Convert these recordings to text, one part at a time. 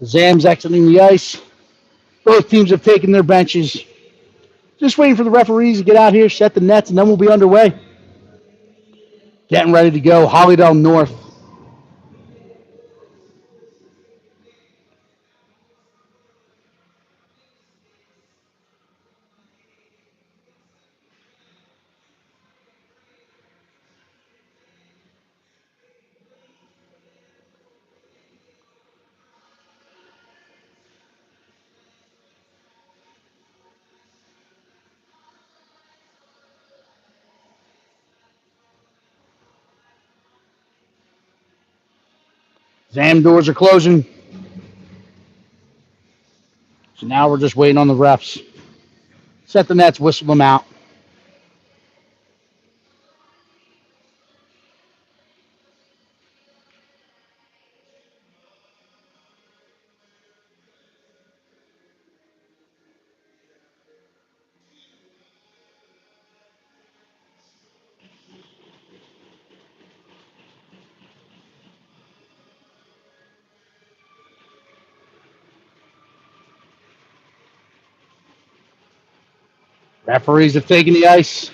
Zam's exiting the ice. Both teams have taken their benches. Just waiting for the referees to get out here, set the nets, and then we'll be underway. Getting ready to go. Hollydale North. Zam doors are closing. So now we're just waiting on the refs. Set the nets, whistle them out. Referees have taken the ice.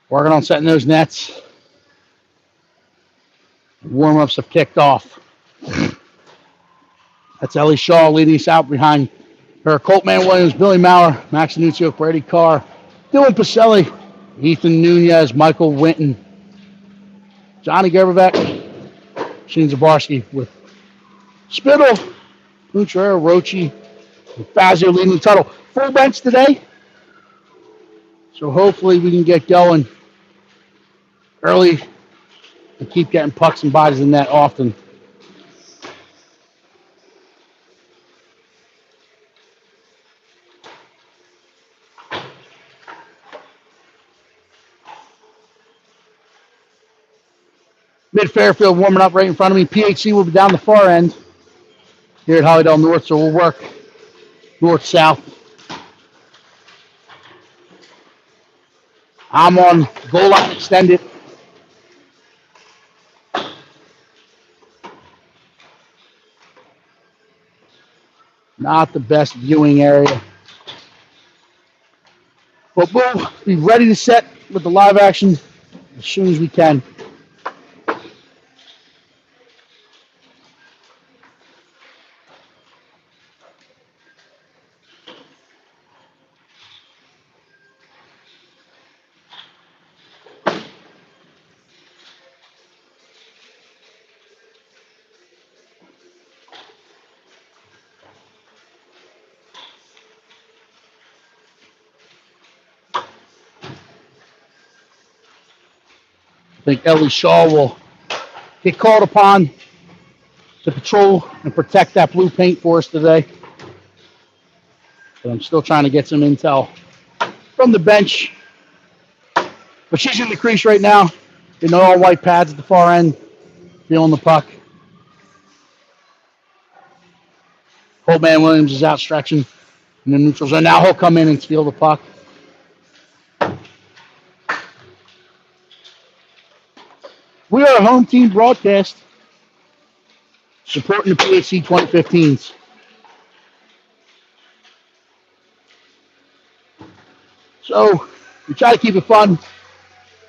Working on setting those nets. Warm-ups have kicked off. That's Ellie Shaw leading us out behind her. Coltman Williams, Billy Maurer, Max Anuccio, Brady Carr, Dylan Pacelli, Ethan Nunez, Michael Winton, Johnny Gerbebeck, Shane Zabarski with Spittle, Lutrera, Rochi, and Fazio leading the tunnel. Full bench today, so hopefully we can get going early and keep getting pucks and bodies in that often. Mid-Fairfield warming up right in front of me. PHC will be down the far end here at Hollydale North, so we'll work north-south. I'm on goal line extended. Not the best viewing area. But we'll be ready to set with the live action as soon as we can. I think Ellie Shaw will get called upon to patrol and protect that blue paint for us today. But I'm still trying to get some intel from the bench. But she's in the crease right now in all white pads at the far end, feeling the puck. Coltman Williams is out stretching in the neutral zone. Now he'll come in and steal the puck. We are a home team broadcast supporting the PHC 2015s. So we try to keep it fun.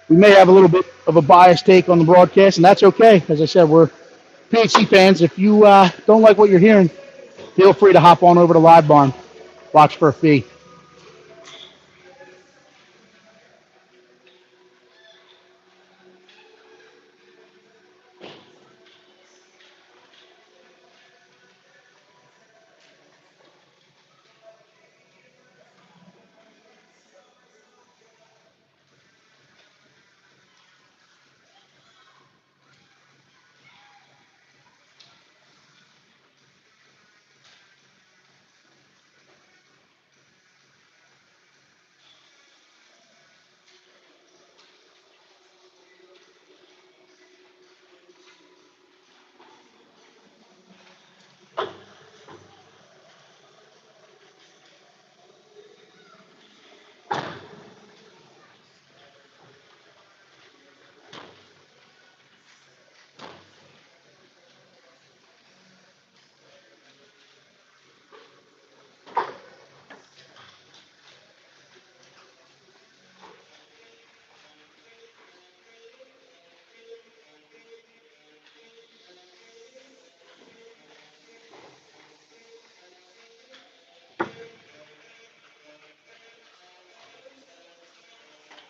We may have a little bit of a biased take on the broadcast, and that's okay. As I said, we're PHC fans. If you don't like what you're hearing, feel free to hop on over to Live Barn. Watch for a fee.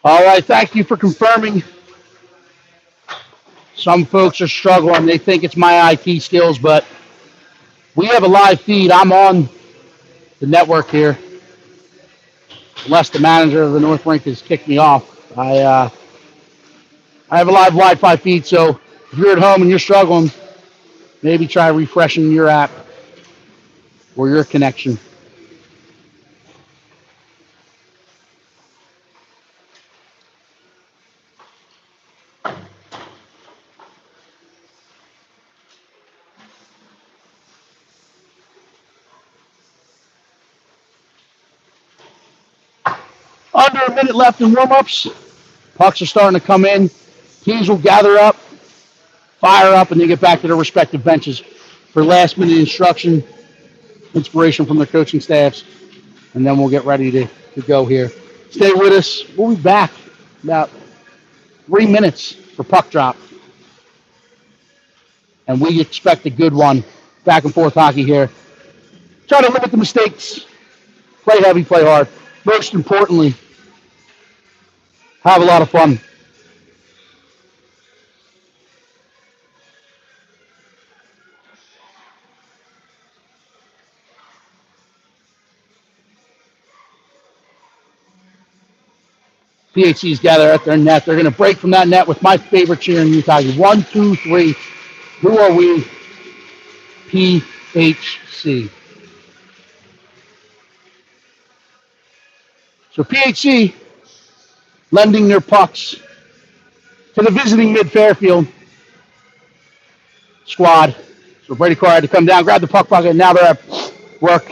All right, thank you for confirming. Some folks are struggling. They think it's my IT skills, but we have a live feed. I'm on the network here, unless the manager of the North Rink has kicked me off. I have a live Wi-Fi feed, so if you're at home and you're struggling, maybe try refreshing your app or your connection. Under a minute left in warm-ups. Pucks are starting to come in. Teams will gather up, fire up, and they get back to their respective benches for last-minute instruction, inspiration from their coaching staffs, and then we'll get ready to go here. Stay with us. We'll be back about 3 minutes for puck drop. And we expect a good one. Back and forth hockey here. Try to limit the mistakes. Play heavy, play hard. Most importantly, have a lot of fun. PHC's gather at their net. They're going to break from that net with my favorite cheer in Utah. 1, 2, 3. Who are we? PHC. So PHC lending their pucks to the visiting MidFairfield squad. So Brady Carr had to come down, grab the puck bucket, and now they're at work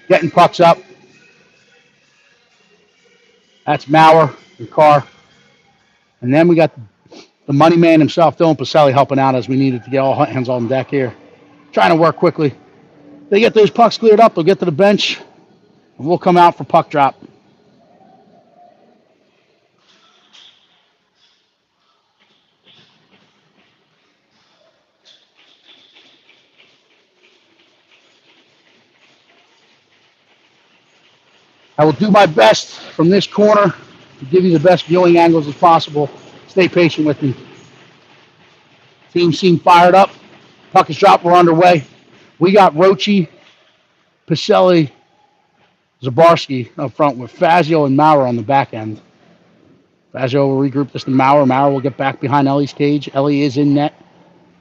getting pucks up. That's Maurer and Carr. And then we got the money man himself, Dylan Pacelli, helping out as we needed to get all hands on deck here. Trying to work quickly. They get those pucks cleared up, they'll get to the bench, and we'll come out for puck drop. I will do my best from this corner to give you the best viewing angles as possible. Stay patient with me. Team seem fired up. Puck is dropped. We're underway. We got Roche, Pacelli, Zabarski up front with Fazio and Maurer on the back end. Fazio will regroup this to Maurer. Maurer will get back behind Ellie's cage. Ellie is in net.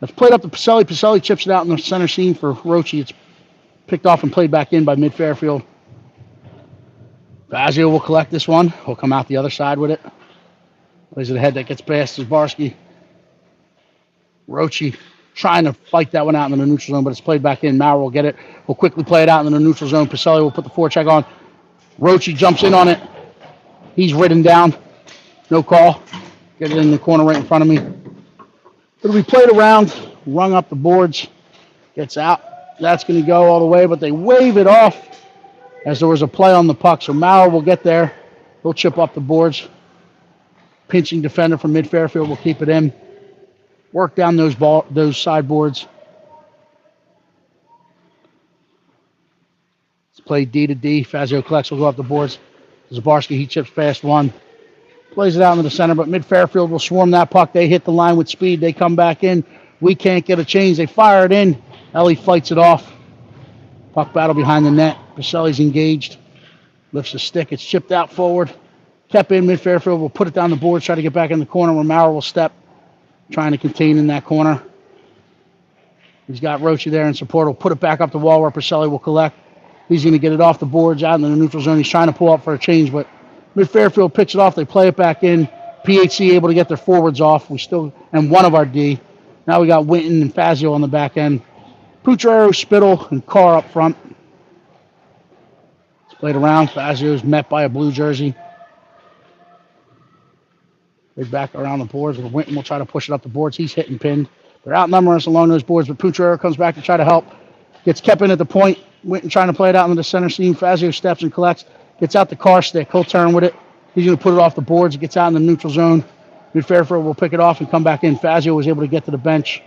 Let's play it up to Pacelli. Pacelli chips it out in the center seam for Roche. It's picked off and played back in by MidFairfield. Fazio will collect this one. He'll come out the other side with it. Plays it ahead. That gets past Zabarski. Roche trying to fight that one out in the neutral zone, but it's played back in. Maurer will get it. We'll quickly play it out in the neutral zone. Pacelli will put the forecheck on. Roche jumps in on it. He's ridden down. No call. Get it in the corner right in front of me. It'll be played around. Rung up the boards. Gets out. That's going to go all the way, but they wave it off as there was a play on the puck. So Maurer will get there. He'll chip up the boards. Pinching defender from MidFairfield will keep it in. Work down those sideboards. Let's play D to D. Fazio collects, will go up the boards. Zabarski, he chips past one. Plays it out into the center, but MidFairfield will swarm that puck. They hit the line with speed. They come back in. We can't get a change. They fire it in. Ellie fights it off. Puck battle behind the net. Pacelli's engaged. Lifts the stick. It's chipped out forward. Kept in. MidFairfield will put it down the boards, try to get back in the corner where Maurer will step, trying to contain in that corner. He's got Roche there in support. He'll put it back up the wall where Pacelli will collect. He's going to get it off the boards out in the neutral zone. He's trying to pull up for a change, but MidFairfield picks it off. They play it back in. PHC able to get their forwards off. And one of our D. Now we got Winton and Fazio on the back end. Putrero, Spittle, and Carr up front. It's played around. Fazio's met by a blue jersey. They're back around the boards. Winton will try to push it up the boards. He's hitting pinned. They're outnumbering us along those boards, but Putrero comes back to try to help. Gets kept in at the point. Winton trying to play it out into the center seam. Fazio steps and collects. Gets out the Carr stick. He'll turn with it. He's going to put it off the boards. It gets out in the neutral zone. MidFairfield will pick it off and come back in. Fazio was able to get to the bench.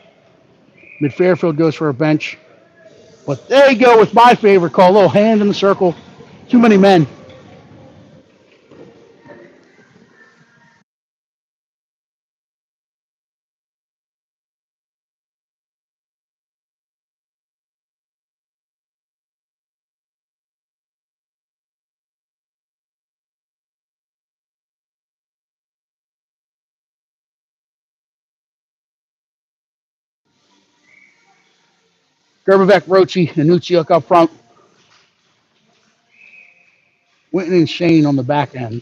MidFairfield goes for a bench. But there you go with my favorite call. A little hand in the circle. Too many men. Gerbevec, Rochi, and Nucciuk up front. Winton and Shane on the back end.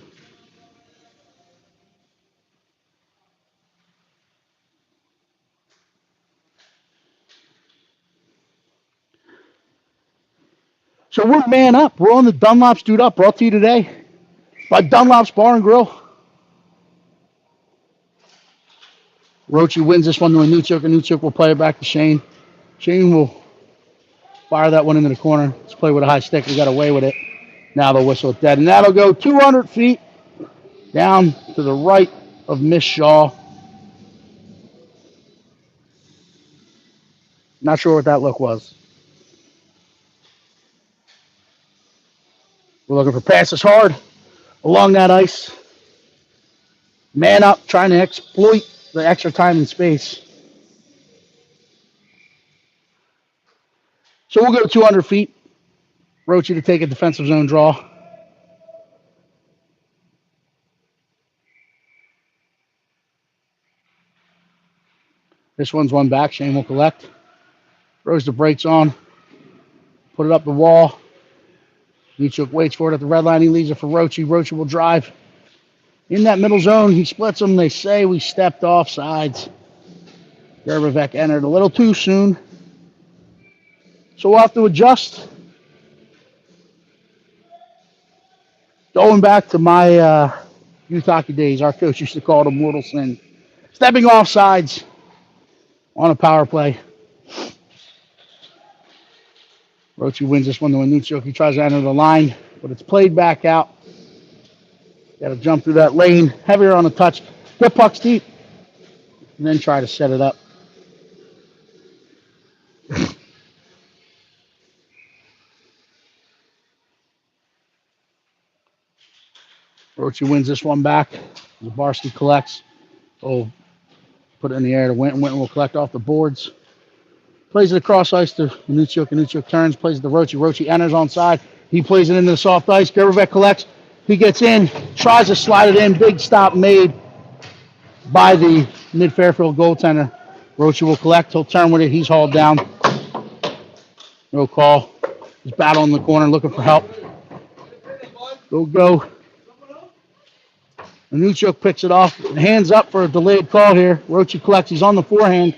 So we're man up. We're on the Dunlop's Dude Up, brought to you today by Dunlop's Bar and Grill. Rochi wins this one to Nucciuk, and Nucciuk will play it back to Shane. Shane will fire that one into the corner. Let's play with a high stick. We got away with it. Now they'll whistle it dead. And that'll go 200 feet down to the right of Miss Shaw. Not sure what that look was. We're looking for passes hard along that ice. Man up, trying to exploit the extra time and space. So we'll go 200 feet. Rochi to take a defensive zone draw. This one's one back. Shane will collect. Throws the brakes on. Put it up the wall. Nucciuk waits for it at the red line. He leaves it for Rochi. Rochi will drive. In that middle zone, he splits them. They say we stepped off sides. Gerbevec entered a little too soon. So we'll have to adjust. Going back to my youth hockey days, our coach used to call it a mortal sin. Stepping off sides on a power play. Rochi wins this one to Nucciuk. He tries to enter the line, but it's played back out. Got to jump through that lane. Heavier on the touch. Get pucks deep. And then try to set it up. Rochi wins this one back. Zabarski collects. Oh, put it in the air to Winton. Winton will collect off the boards. Plays it across ice to Nucciuk. And Nucciuk turns. Plays it to Rochi. Rochi enters on side. He plays it into the soft ice. Gerbevec collects. He gets in. Tries to slide it in. Big stop made by the MidFairfield goaltender. Rochi will collect. He'll turn with it. He's hauled down. No call. He's battling the corner looking for help. Go. Nucciuk picks it off. Hands up for a delayed call here. Rochi collects. He's on the forehand.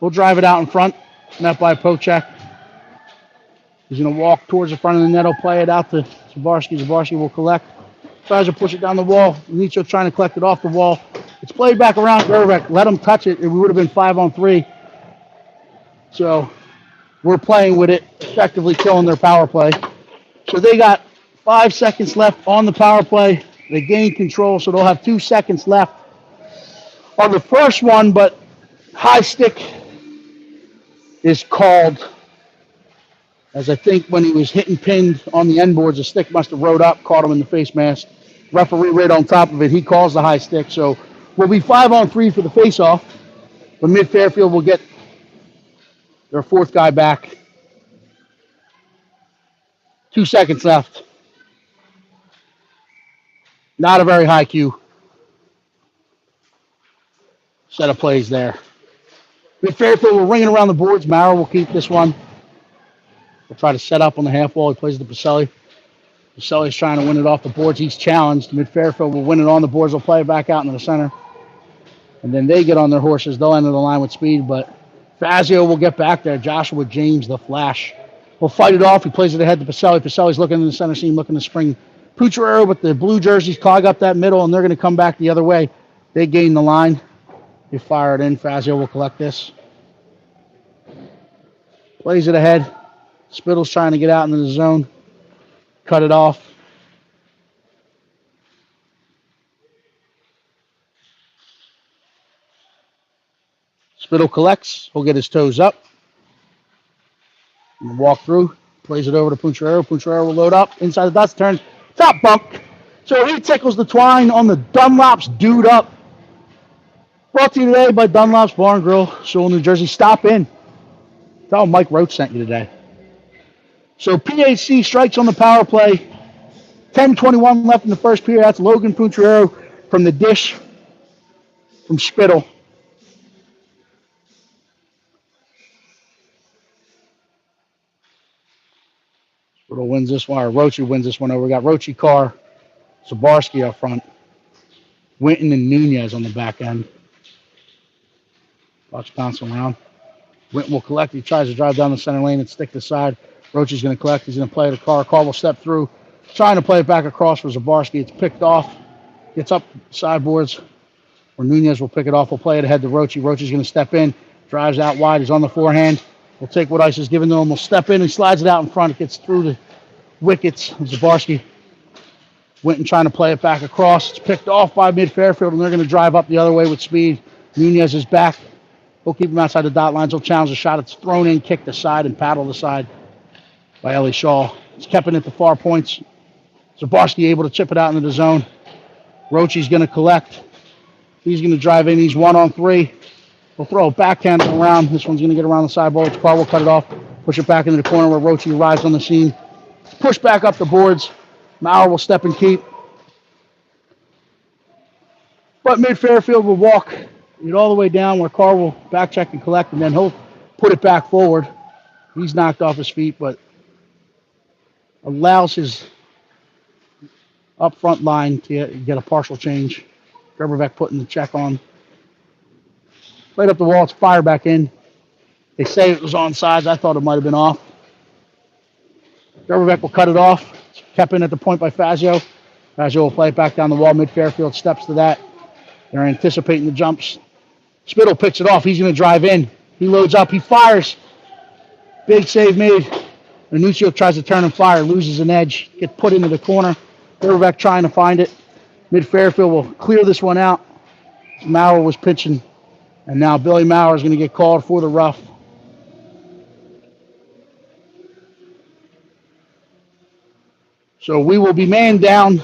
We'll drive it out in front. Met by Pochak. He's going to walk towards the front of the net. He'll play it out to Zabarski. Zabarski will collect. Tries to push it down the wall. Nucciuk trying to collect it off the wall. It's played back around Gerbevec. Let him touch it. We would have been 5-on-3. So we're playing with it, effectively killing their power play. So they got 5 seconds left on the power play. They gain control, so they'll have 2 seconds left on the first one, but high stick is called, as I think when he was hitting pinned on the end boards, the stick must have rode up, caught him in the face mask. Referee right on top of it. He calls the high stick, so we'll be 5-on-3 for the face-off, but MidFairfield will get their fourth guy back. 2 seconds left. Not a very high cue. Set of plays there. MidFairfield will ring it around the boards. Maurer will keep this one. We'll try to set up on the half wall. He plays to Pacelli. Pacelli's trying to win it off the boards. He's challenged. MidFairfield will win it on the boards. They'll play it back out into the center. And then they get on their horses. They'll enter the line with speed, but Fazio will get back there. Joshua James, the Flash, will fight it off. He plays it ahead to Pacelli. Pacelli's looking in the center seam, looking to spring Pucciarero with the blue jerseys clog up that middle, and they're going to come back the other way. They gain the line. They fire it in. Fazio will collect this. Plays it ahead. Spittle's trying to get out into the zone. Cut it off. Spittle collects. He'll get his toes up. Walk through. Plays it over to Pucciarero. Pucciarero will load up. Inside the dots. Turns. Top bunk. So he tickles the twine on the Dunlop's Dude Up. Brought to you today by Dunlop's Bar and Grill, Sewell, New Jersey. Stop in. Tell him Mike Roach sent you today. So PHC strikes on the power play. 10:21 left in the first period. That's Logan Pucciarero from the dish from Spittle. Spittle wins this one, or Roche wins this one over. We got Roche, Carr, Zabarski up front. Winton and Nunez on the back end. Watch bouncing around. Winton will collect. He tries to drive down the center lane and stick the side. Roche's going to collect. He's going to play to Carr. Carr will step through, trying to play it back across for Zabarski. It's picked off. Gets up sideboards, where Nunez will pick it off. We'll play it ahead to Roche. Roche's going to step in. Drives out wide. He's on the forehand. We'll take what Ice is giving to him. We'll step in and slides it out in front. It gets through the wickets. Zabarski. Winton trying to play it back across. It's picked off by Mid-Fairfield, and they're going to drive up the other way with speed. Nunez is back. We'll keep him outside the dot lines. He'll challenge the shot. It's thrown in, kicked the side, and paddled the side by Ellie Shaw. It's kept it at the far points. Zabarski able to chip it out into the zone. Roche's going to collect. He's going to drive in. He's 1-on-3. We'll throw a backhand around. This one's going to get around the sideboards. Carr will cut it off. Push it back into the corner where Roche arrives on the scene. Push back up the boards. Maurer will step and keep. But Mid-Fairfield will walk it all the way down where Carr will back check and collect, and then he'll put it back forward. He's knocked off his feet, but allows his up front line to get a partial change. Gerberbeck putting the check on. Played up the wall. It's fired back in. They say it was onside. I thought it might have been off. Gerberbeck will cut it off. It's kept in at the point by Fazio. Fazio will play it back down the wall. Mid-Fairfield steps to that. They're anticipating the jumps. Spittle picks it off. He's going to drive in. He loads up. He fires. Big save made. Anuncio tries to turn and fire. Loses an edge. Gets put into the corner. Gerberbeck trying to find it. Mid-Fairfield will clear this one out. Maurer was pitching. And now Billy Maurer is going to get called for the rough. So we will be man down.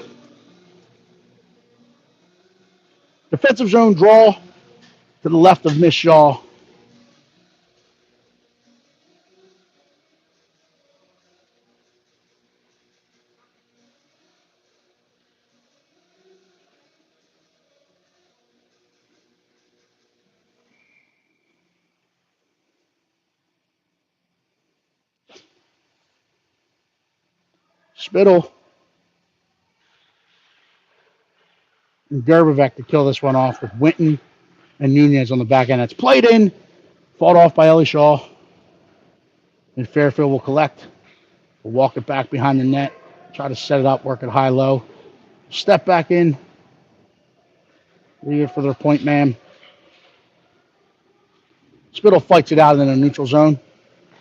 Defensive zone draw to the left of Miss Shaw. Spittle and Gerberbeck to kill this one off with Winton and Nunez on the back end. It's played in, fought off by Ellie Shaw. And Fairfield will collect. We'll walk it back behind the net, try to set it up, work it high-low. Step back in. Leave it for their point man. Spittle fights it out in a neutral zone.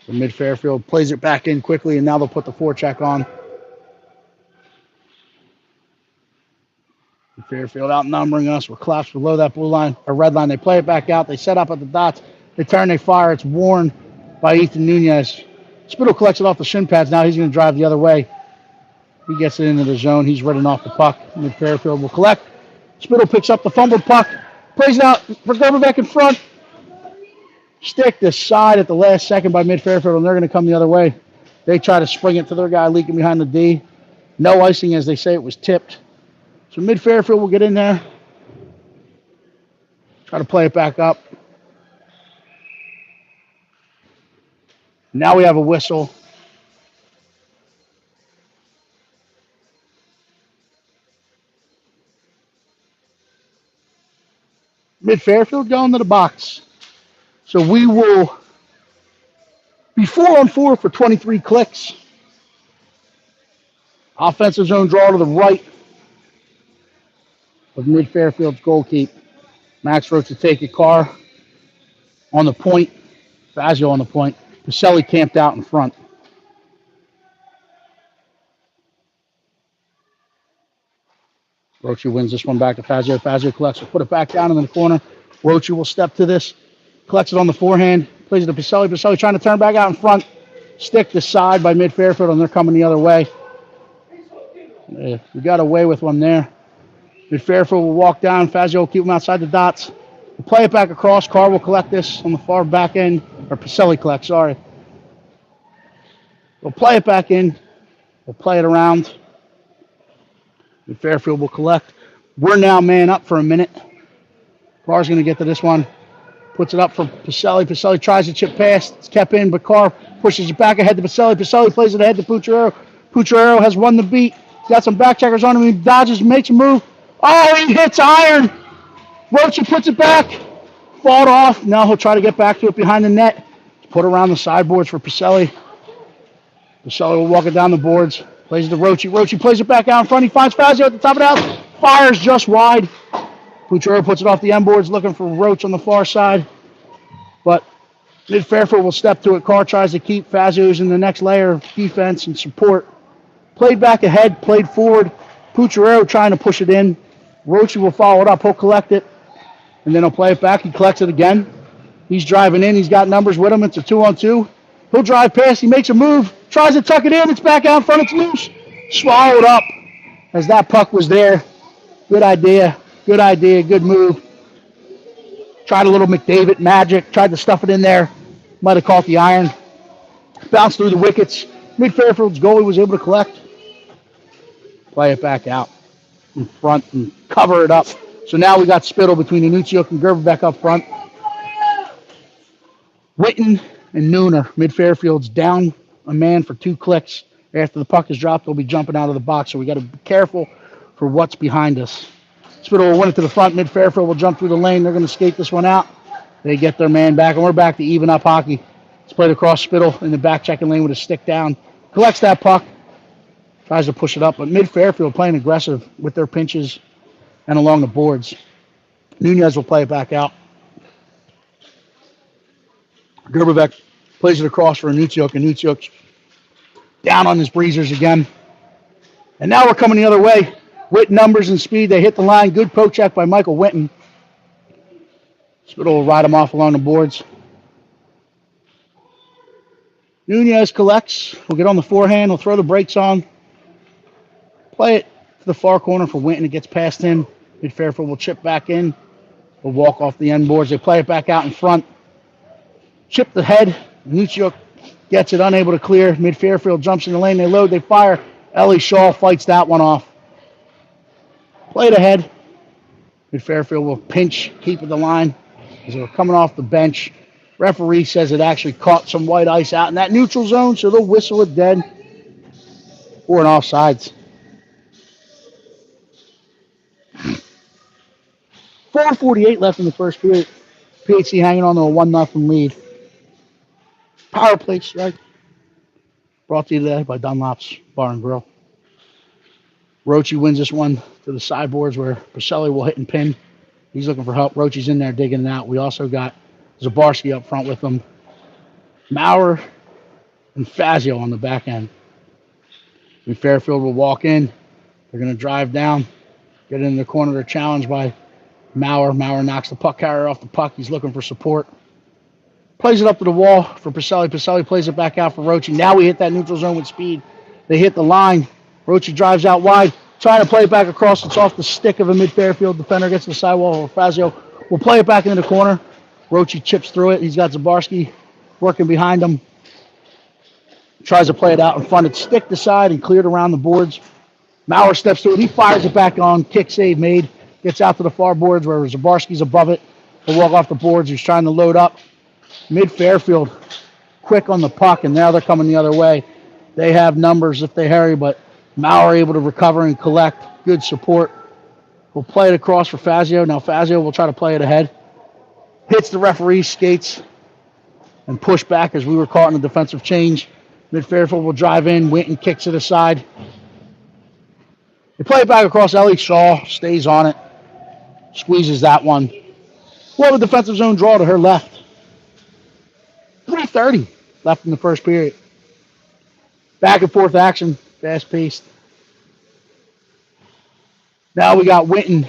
So Mid-Fairfield plays it back in quickly, and now they'll put the forecheck on. Fairfield outnumbering us. We're collapsed below that blue line or red line. They play it back out. They set up at the dots. They turn, they fire. It's worn by Ethan Nunez. Spittle collects it off the shin pads. Now he's going to drive the other way. He gets it into the zone. He's ridden off the puck. Mid-Fairfield will collect. Spittle picks up the fumbled puck. Plays it out for Gerberbeck in front. Stick this side at the last second by Mid-Fairfield, and they're going to come the other way. They try to spring it to their guy leaking behind the D. No icing, as they say. It was tipped. So Mid-Fairfield will get in there. Try to play it back up. Now we have a whistle. Mid-Fairfield going to the box. So we will be 4-on-4 for 23 clicks. Offensive zone draw to the right of Mid-Fairfield's goalkeep. Max Roach to take it. Carr on the point. Fazio on the point. Pacelli camped out in front. Roach wins this one back to Fazio. Fazio collects it. Put it back down in the corner. Roach will step to this. Collects it on the forehand. Plays it to Pacelli. Pacelli trying to turn back out in front. Stick to side by Mid-Fairfield, and they're coming the other way. We got away with one there. Mid-Fairfield will walk down. Fazio will keep him outside the dots. We'll play it back across. Carr will collect this on the far back end. Or Pacelli collects, sorry. We'll play it back in. We'll play it around. Mid-Fairfield will collect. We're now man up for a minute. Carr's going to get to this one. Puts it up for Pacelli. Pacelli tries to chip past. It's kept in, but Carr pushes it back ahead to Pacelli. Pacelli plays it ahead to Pucciarello. Pucciarello has won the beat. Got some back checkers on him. He dodges, makes a move. Oh, he hits iron. Roche puts it back. Fought off. Now he'll try to get back to it behind the net. Put around the sideboards for Pacelli. Pacelli will walk it down the boards. Plays it to Roche. Roche plays it back out in front. He finds Fazio at the top of the house. Fires just wide. Pucciarello puts it off the end boards, looking for Roche on the far side. But MidFairfield will step to it. Carr tries to keep Fazio's in the next layer of defense and support. Played back ahead, played forward. Pucciarello trying to push it in. Roche will follow it up. He'll collect it, and then he'll play it back. He collects it again. He's driving in. He's got numbers with him. It's a 2-on-2. He'll drive past. He makes a move. Tries to tuck it in. It's back out in front. It's loose. Swallowed up as that puck was there. Good idea. Good idea. Good move. Tried a little McDavid magic. Tried to stuff it in there. Might have caught the iron. Bounced through the wickets. MidFairfield's goalie was able to collect. Play it back out in front and cover it up. So now we got Spittle between Anunciuk and Gerberbeck up front. Witten and Nooner. MidFairfield's down a man for 2 clicks. After the puck is dropped, they'll be jumping out of the box. So we got to be careful for what's behind us. Spittle will win it to the front. MidFairfield will jump through the lane. They're going to skate this one out. They get their man back, and we're back to even up hockey. It's played across Spittle in the back checking lane with a stick down. Collects that puck. Tries to push it up, but MidFairfield playing aggressive with their pinches and along the boards. Nunez will play it back out. Gerberbeck plays it across for Anunciuk. Anunciuk down on his breezers again. And now we're coming the other way. With numbers and speed, they hit the line. Good poke check by Michael Witten. Spittle will ride him off along the boards. Nunez collects. We'll get on the forehand. He'll throw the brakes on. Play it to the far corner for Witten. It gets past him. MidFairfield will chip back in. We'll walk off the end boards. They play it back out in front. Chip the head. Anunciuk gets it, unable to clear. MidFairfield jumps in the lane. They load. They fire. Ellie Shaw fights that one off. Played ahead. MidFairfield will pinch, keep at the line as they're coming off the bench. Referee says it actually caught some white ice out in that neutral zone, so they'll whistle it dead or an offsides. 4:48 left in the first period. PHC hanging on to a 1-0 lead. Power play strike. Brought to you today by Dunlop's Bar and Grill. Roche wins this one to the sideboards where Pacelli will hit and pin. He's looking for help. Roche's in there digging it out. We also got Zabarski up front with him. Maurer and Fazio on the back end. MidFairfield will walk in. They're going to drive down. Get in the corner. They're challenged by Maurer. Maurer knocks the puck carrier off the puck. He's looking for support. Plays it up to the wall for Pacelli. Pacelli plays it back out for Roche. Now we hit that neutral zone with speed. They hit the line. Roche drives out wide. Trying to play it back across. It's off the stick of a MidFairfield defender. Gets to the sidewall. Fazio will play it back into the corner. Roche chips through it. He's got Zabarski working behind him. Tries to play it out in front. It's stick to side and cleared around the boards. Maurer steps through it. He fires it back on. Kick save made. Gets out to the far boards where Zabarski's above it. He'll walk off the boards. He's trying to load up. MidFairfield quick on the puck, and now they're coming the other way. They have numbers if they hurry, but Maurer able to recover and collect. Good support. We'll play it across for Fazio. Now Fazio will try to play it ahead. Hits the referee's skates and push back as we were caught in a defensive change. MidFairfield will drive in. Winton kicks it aside. They play it back across. Ellie Shaw stays on it. Squeezes that one. We'll have a defensive zone draw to her left. 3:30 left in the first period. Back and forth action. Fast paced. Now we got Winton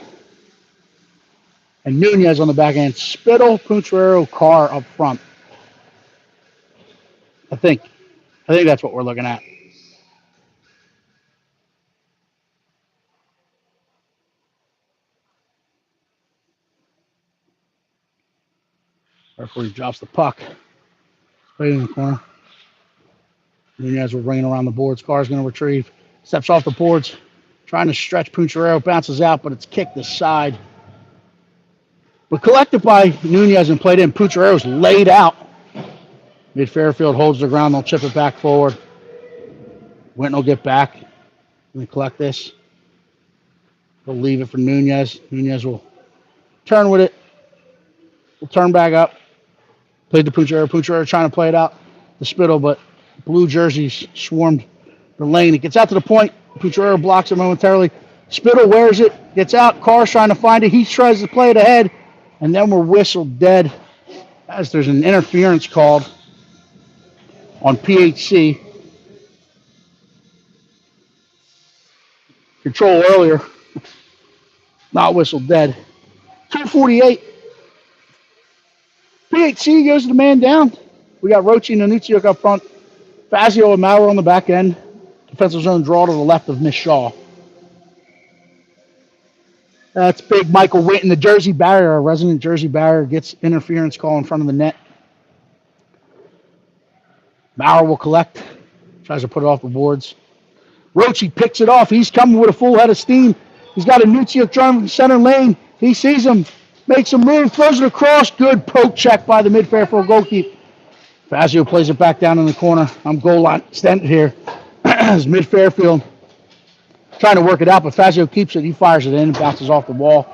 and Nunez on the back end. Spittle, Pucciarello, Carr up front. I think that's what we're looking at. Referee drops the puck. Right in the corner. Nunez will bring it around the boards. Carr's going to retrieve. Steps off the boards. Trying to stretch Pucciarello. Bounces out, but it's kicked aside. But collected by Nunez and played in. Pucciarello's laid out. MidFairfield holds the ground. They'll chip it back forward. Winton will get back. Going to collect this. He'll leave it for Nunez. Nunez will turn with it. Will turn back up. Played to Puchero. Puchero trying to play it out the Spittle, but blue jerseys swarmed the lane. It gets out to the point. Puchero blocks it momentarily. Spittle wears it. Gets out. Carr's trying to find it. He tries to play it ahead. And then we're whistled dead as there's an interference called on PHC. Control earlier. Not whistled dead. 2:48. PHC goes to the man down. We got Rochi and Anunciuk up front. Fazio and Maurer on the back end. Defensive zone draw to the left of Miss Shaw. That's big Michael Winton, the Jersey barrier, a resident Jersey barrier, gets interference call in front of the net. Maurer will collect. Tries to put it off the boards. Rochi picks it off. He's coming with a full head of steam. He's got Anunciuk driving center lane. He sees him. Makes a move. Throws it across. Good poke check by the mid-Fairfield goalkeeper. Fazio plays it back down in the corner. I'm goal line extended here. As mid-Fairfield trying to work it out, but Fazio keeps it. He fires it in. Bounces off the wall.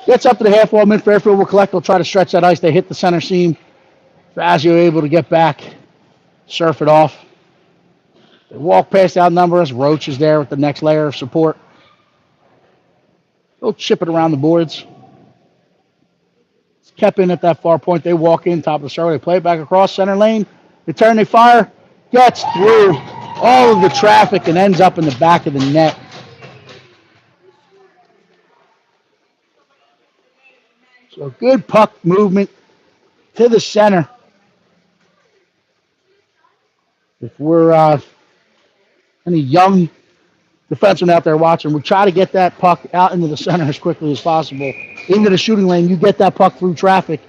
Gets up to the half wall. Mid-Fairfield will collect. They'll try to stretch that ice. They hit the center seam. Fazio able to get back. Surf it off. They walk past outnumber us. Roach is there with the next layer of support. They'll chip it around the boards. It's kept in at that far point. They walk in, top of the circle. They play it back across center lane. They turn, they fire. Gets through all of the traffic and ends up in the back of the net. So good puck movement to the center. If we're any young defenseman out there watching, we try to get that puck out into the center as quickly as possible. Into the shooting lane, you get that puck through traffic,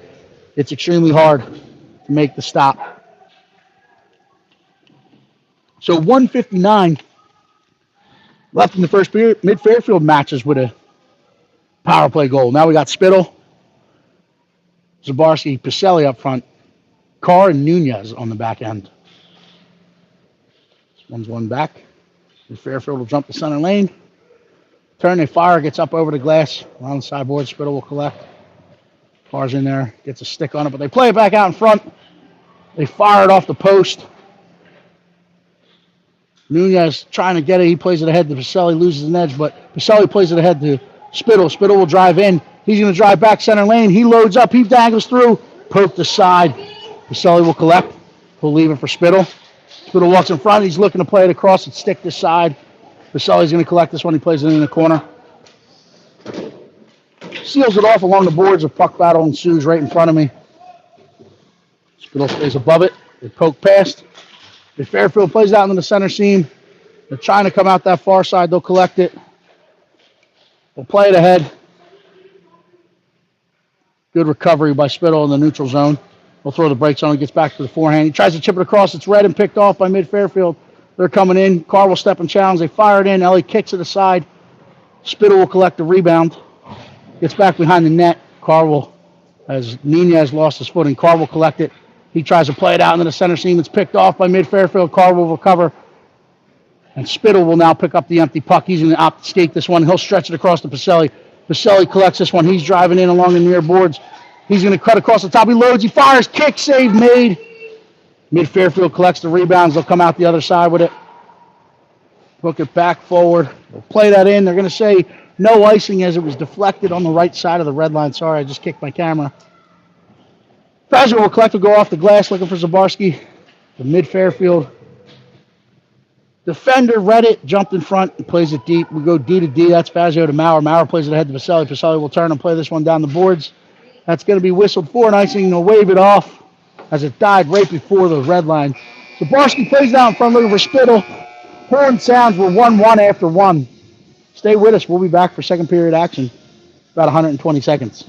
it's extremely hard to make the stop. So 1:59 left in the first period. Mid-Fairfield matches with a power play goal. Now we got Spittle, Zabarski, Pacelli up front, Carr and Nunez on the back end. This one's one back. Fairfield will jump the center lane. Turn, they fire, gets up over the glass. Around the sideboard, Spittle will collect. Carr's in there, gets a stick on it, but they play it back out in front. They fire it off the post. Nunez trying to get it. He plays it ahead to Pacelli, loses an edge, but Pacelli plays it ahead to Spittle. Spittle will drive in. He's going to drive back center lane. He loads up. He dangles through. Poke the side. Pacelli will collect. He'll leave it for Spittle. Spittle walks in front. He's looking to play it across and stick this side. Pacelli's going to collect this one. He plays it in the corner. Seals it off along the boards. A puck battle ensues right in front of me. Spittle stays above it. They poke past. If Fairfield plays it out into the center seam, they're trying to come out that far side. They'll collect it. They'll play it ahead. Good recovery by Spittle in the neutral zone. He'll throw the brakes on. He gets back to the forehand. He tries to chip it across. It's red and picked off by mid-Fairfield. They're coming in. Carr will step and challenge. They fire it in. Ellie kicks it aside. Spittle will collect the rebound. Gets back behind the net. Carr will, as Nunez lost his footing, Carr will collect it. He tries to play it out into the center seam. It's picked off by mid-Fairfield. Carr will recover. And Spittle will now pick up the empty puck. He's going to opt to skate this one. He'll stretch it across to Pacelli. Pacelli collects this one. He's driving in along the near boards. He's going to cut across the top. He loads. He fires. Kick. Save made. Mid-Fairfield collects the rebounds. They'll come out the other side with it. Hook it back forward. They'll play that in. They're going to say no icing as it was deflected on the right side of the red line. Sorry, I just kicked my camera. Fazio will collect. Will go off the glass looking for Zabarski. The mid-Fairfield defender read it, jumped in front, and plays it deep. We go D to D. That's Fazio to Maurer. Maurer plays it ahead to Pacelli. Pacelli will turn and play this one down the boards. That's going to be whistled for an icing. They'll wave it off as it died right before the red line. Zabarski plays down in front looking for Spittle. Horn sounds. We're 1-1 after one. Stay with us. We'll be back for second period action. About 120 seconds.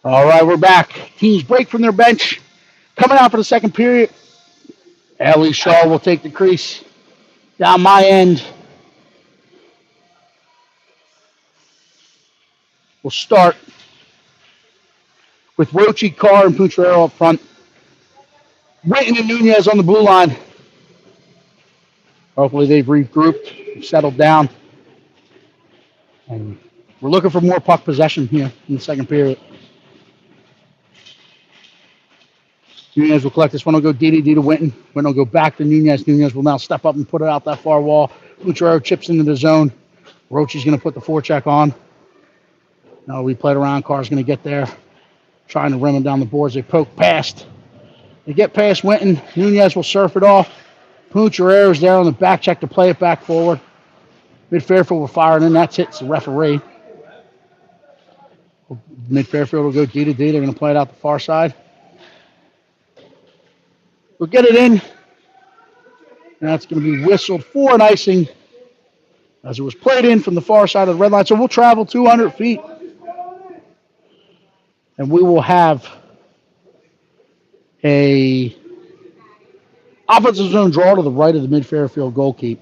All right, we're back. Teams break from their bench. Coming out for the second period. Ellie Shaw will take the crease. Down my end, we'll start with Roche, Carr, and Putrero up front. Witten and Nunez on the blue line. Hopefully they've regrouped, settled down. And we're looking for more puck possession here in the second period. Nunez will collect this one. Will go DDD to Witten. Witten will go back to Nunez. Nunez will now step up and put it out that far wall. Putrero chips into the zone. Roche's going to put the forecheck on. Now we played around. Carr's going to get there. Trying to rim him down the boards. They poke past. They get past Witten. Nunez will surf it off. Putrero is there on the back check to play it back forward. MidFairfield will fire it in. That's it. It's the referee. MidFairfield will go D to D. They're going to play it out the far side. We'll get it in. And that's going to be whistled for an icing as it was played in from the far side of the red line. So we'll travel 200 feet. And we will have a offensive zone draw to the right of the MidFairfield goalkeeper.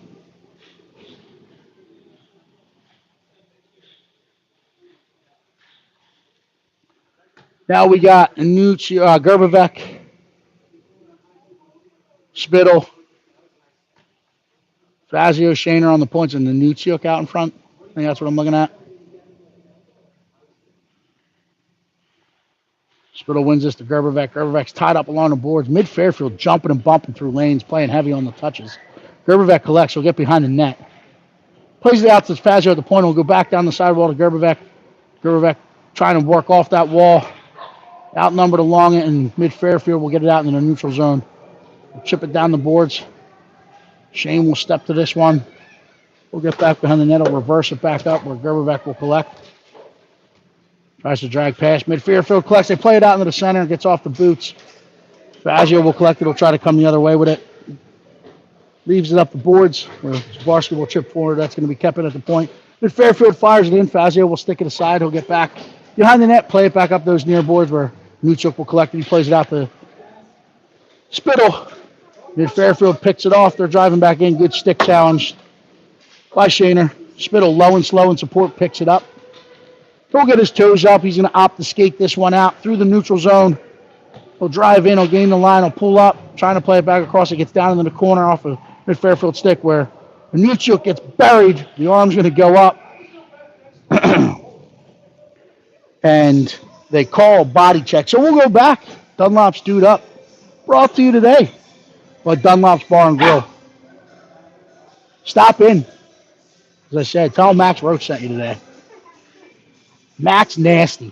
Now we got Gerbevec, Spittle, Fazio, Shaner on the points, and Danucciuk out in front. I think that's what I'm looking at. Spittle wins this to Gerbevec. Gerbevec's tied up along the boards. MidFairfield jumping and bumping through lanes, playing heavy on the touches. Gerbevec collects. He'll get behind the net. Plays it out to Fazio at the point. He'll go back down the sidewall to Gerbevec. Gerbevec trying to work off that wall. Outnumbered along it, and MidFairfield will get it out in the neutral zone. We'll chip it down the boards. Shane will step to this one. We'll get back behind the net. He'll reverse it back up where Gerbevec will collect. Tries to drag past. MidFairfield collects. They play it out into the center and gets off the boots. Fazio will collect it. He'll try to come the other way with it. Leaves it up the boards where Zbarski will chip forward. That's going to be kept in at the point. MidFairfield fires it in. Fazio will stick it aside. He'll get back behind the net, play it back up those near boards where Danucciuk will collect it. He plays it out to Spittle. MidFairfield picks it off. They're driving back in. Good stick challenge by Shaner. Spittle low and slow in support, picks it up. He'll get his toes up. He's going to opt to skate this one out through the neutral zone. He'll drive in. He'll gain the line. He'll pull up, trying to play it back across. It gets down into the corner off of MidFairfield stick where Danucciuk gets buried. The arm's going to go up. And they call a body check. So we'll go back. Dunlop's dude up. Brought to you today by Dunlop's Bar and Grill. Stop in. As I said, tell Max Roach sent you today. Max Nasty.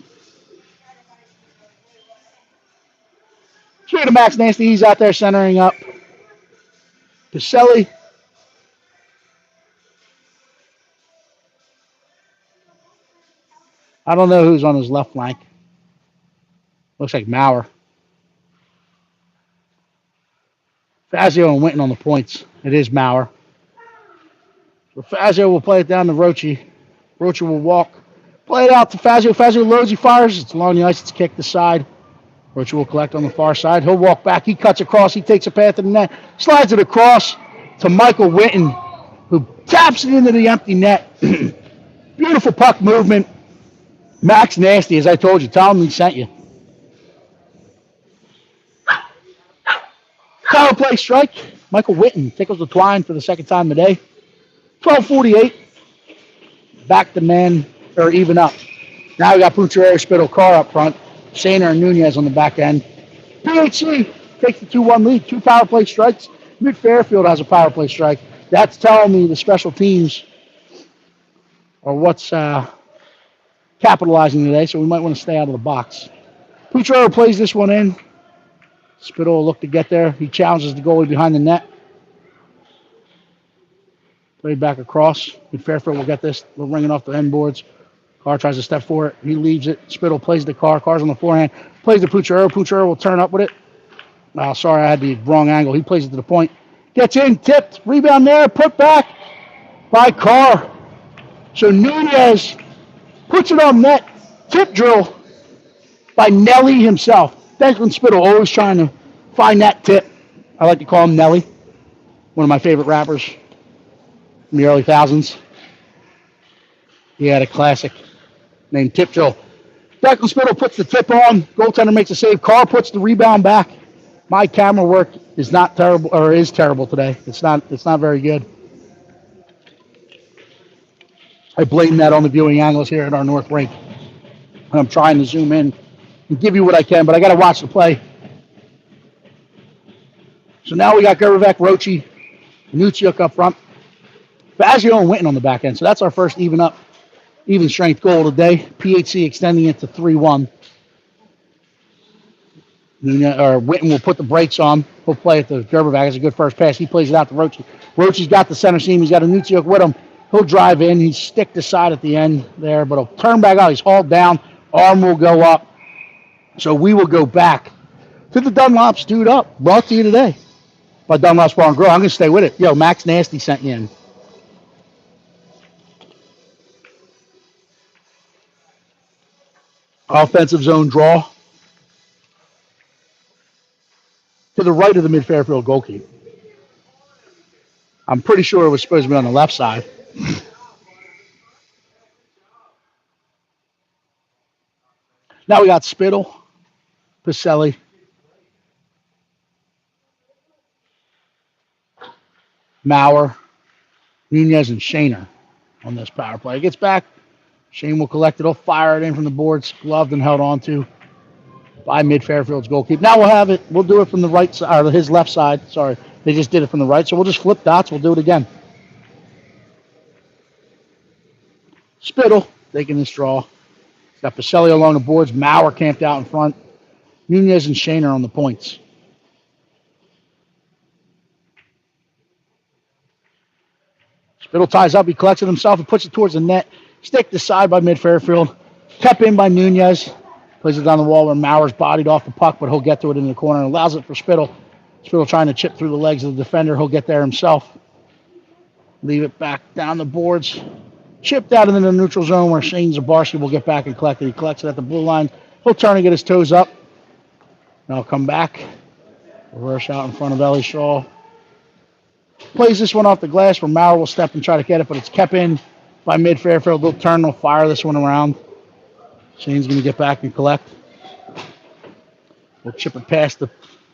Straight to Max Nasty. He's out there centering up. Pacelli. I don't know who's on his left flank. Looks like Maurer. Fazio and Witten on the points. It is Maurer. So Fazio will play it down to Roche. Roche will walk. Play it out to Fazio. Fazio loads. He fires. It's along the ice. It's kicked aside. Roche will collect on the far side. He'll walk back. He cuts across. He takes a path to the net. Slides it across to Michael Witten, who taps it into the empty net. Beautiful puck movement. Max Nasty, as I told you. Tell him he sent you. Power play strike. Michael Witten tickles the twine for the second time today. 12:48. Back to man, or even up. Now we got Putrero, Spittle, Carr up front. Shaner and Nunez on the back end. PHC takes the 2-1 lead. 2 power play strikes. MidFairfield has a power play strike. That's telling me the special teams are what's capitalizing today, so we might want to stay out of the box. Putrero plays this one in. Spittle will look to get there. He challenges the goalie behind the net. Played back across. MidFairfield will get this. We'll ring it off the end boards. Carr tries to step for it. He leaves it. Spittle plays the Carr. Carr's on the forehand. Plays the Putrero. Putrero will turn up with it. Oh, sorry, I had the wrong angle. He plays it to the point. Gets in, tipped. Rebound there. Put back by Carr. So Nunez puts it on net. Tip drill. by Nelly himself. Declan Spittle, always trying to find that tip. I like to call him Nelly, one of my favorite rappers from the early thousands. He had a classic named Tip Drill. Declan Spittle puts the tip on. Goaltender makes a save. Carr puts the rebound back. My camera work is not terrible, or is terrible today. It's not very good. I blame that on the viewing angles here at our north rink. I'm trying to zoom in and give you what I can, but I got to watch the play. So now we got Gervivek, Rochi, Nuciuk up front. Fazio and Winton on the back end. So that's our first even strength goal today. PHC extending it to 3-1. Winton will put the brakes on. He'll play it to Gervivek. It's a good first pass. He plays it out to Rochi. Rochi's got the center seam. He's got a Nuciuk with him. He'll drive in. He's stick to side at the end there, but he'll turn back out. He's hauled down. Arm will go up. So we will go back to the Dunlop's Dude Up. Brought to you today by Dunlop's Bar and Grill. I'm going to stay with it. Yo, Max Nasty sent you in. Offensive zone draw to the right of the MidFairfield goalkeeper. I'm pretty sure it was supposed to be on the left side. Now we got Spittle, Pacelli, Maurer, Nunez, and Shaner on this power play. It gets back. Shane will collect it. He'll fire it in from the boards, gloved and held onto by MidFairfield's goalkeeper. Now we'll have it. We'll do it from the right side, or his left side. Sorry, they just did it from the right, so we'll just flip dots. We'll do it again. Spittle taking this draw. Got Pacelli along the boards. Maurer camped out in front. Nunez and Shaner on the points. Spittle ties up. He collects it himself and puts it towards the net. Stick to side by MidFairfield. Kept in by Nunez. Plays it down the wall where Maurer's bodied off the puck, but he'll get to it in the corner and allows it for Spittle. Spittle trying to chip through the legs of the defender. He'll get there himself. Leave it back down the boards. Chipped out into the neutral zone where Shane Zabarski will get back and collect it. He collects it at the blue line. He'll turn and get his toes up. Now he'll come back. Reverse out in front of Ellie Shaw. Plays this one off the glass where Maurer will step and try to get it, but it's kept in by MidFairfield. They'll turn. They'll fire this one around. Shane's going to get back and collect. We'll chip it past the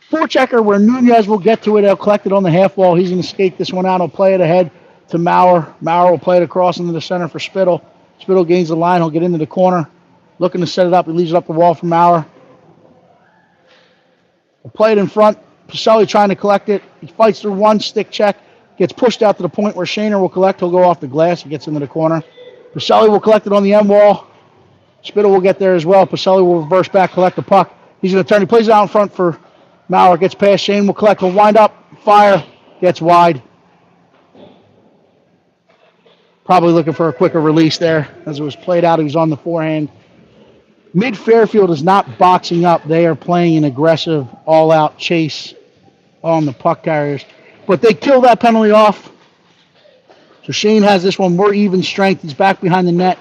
forechecker where Nunez will get to it. He'll collect it on the half wall. He's going to skate this one out. He'll play it ahead to Maurer. Maurer will play it across into the center for Spittle. Spittle gains the line. He'll get into the corner. Looking to set it up. He leaves it up the wall for Maurer. He'll play it in front. Pacelli trying to collect it. He fights through one stick check. Gets pushed out to the point where Shaner will collect. He'll go off the glass. He gets into the corner. Pacelli will collect it on the end wall. Spittle will get there as well. Pacelli will reverse back, collect the puck. He's going to turn. He plays it out in front for Maurer. Gets past Shane. Will collect. Will wind up. Fire. Gets wide. Probably looking for a quicker release there. As it was played out, he was on the forehand. MidFairfield is not boxing up. They are playing an aggressive, all-out chase on the puck carriers. But they kill that penalty off. So Shane has this one more even strength. He's back behind the net.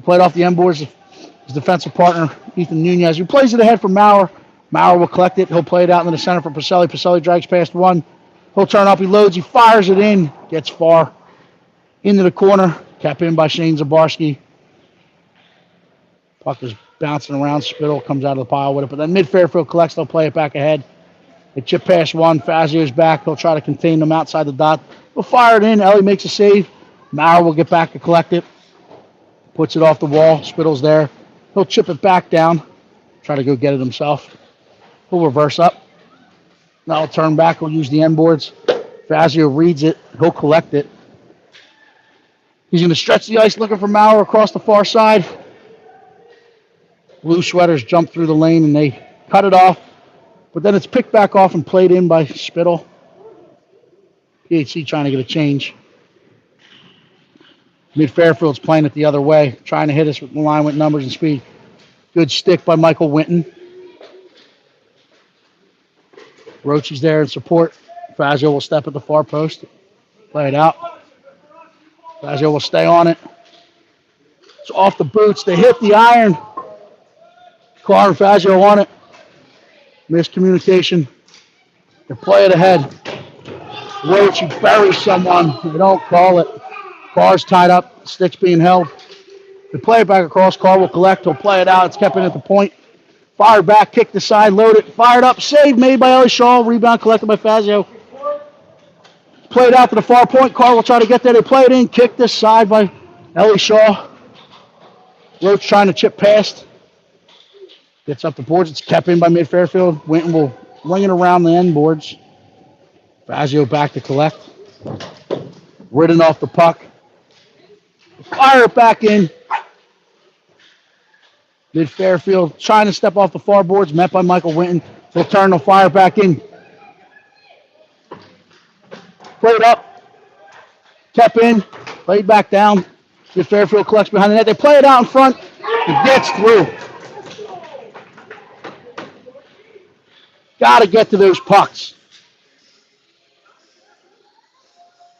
Played off the end boards. His defensive partner, Ethan Nunez, who plays it ahead for Maurer. Maurer will collect it. He'll play it out in the center for Pacelli. Pacelli drags past one. He'll turn up. He loads. He fires it in. Gets far. Into the corner. Kept in by Shane Zabarski. Puck is bouncing around. Spittle comes out of the pile with it. But then MidFairfield collects. They'll play it back ahead. They chip past one. Fazio's back. He'll try to contain them outside the dot. He'll fire it in. Ellie makes a save. Maurer will get back to collect it. Puts it off the wall. Spittle's there. He'll chip it back down. Try to go get it himself. He'll reverse up. Now he'll turn back. He'll use the end boards. Fazio reads it. He'll collect it. He's going to stretch the ice looking for Maurer across the far side. Blue sweaters jump through the lane and they cut it off. But then it's picked back off and played in by Spittle. PHC trying to get a change. MidFairfield's playing it the other way, trying to hit us with the line with numbers and speed. Good stick by Michael Winton. Rochi's there in support. Fazio will step at the far post. Play it out. Fazio will stay on it. It's off the boots. They hit the iron. Carr and Fazio on it. Miscommunication. They play it ahead. Roach, he buries someone. They don't call it. Carr's tied up. Stick's being held. They play it back across. Carr will collect. He'll play it out. It's kept in at the point. Fired back, kicked the side, loaded, fired up, save made by Ellie Shaw. Rebound collected by Fazio. Played out to the far point. Carr will try to get there. They play it in, kick this side by Ellie Shaw. Roach trying to chip past. Gets up the boards. It's kept in by Mid-Fairfield. Winton will ring it around the end boards. Fazio back to collect. Ridden off the puck. Fire it back in. Mid-Fairfield trying to step off the far boards. Met by Michael Winton. They'll turn the fire back in. Played up. Kept in. Played back down. Mid-Fairfield collects behind the net. They play it out in front. It gets through. Got to get to those pucks.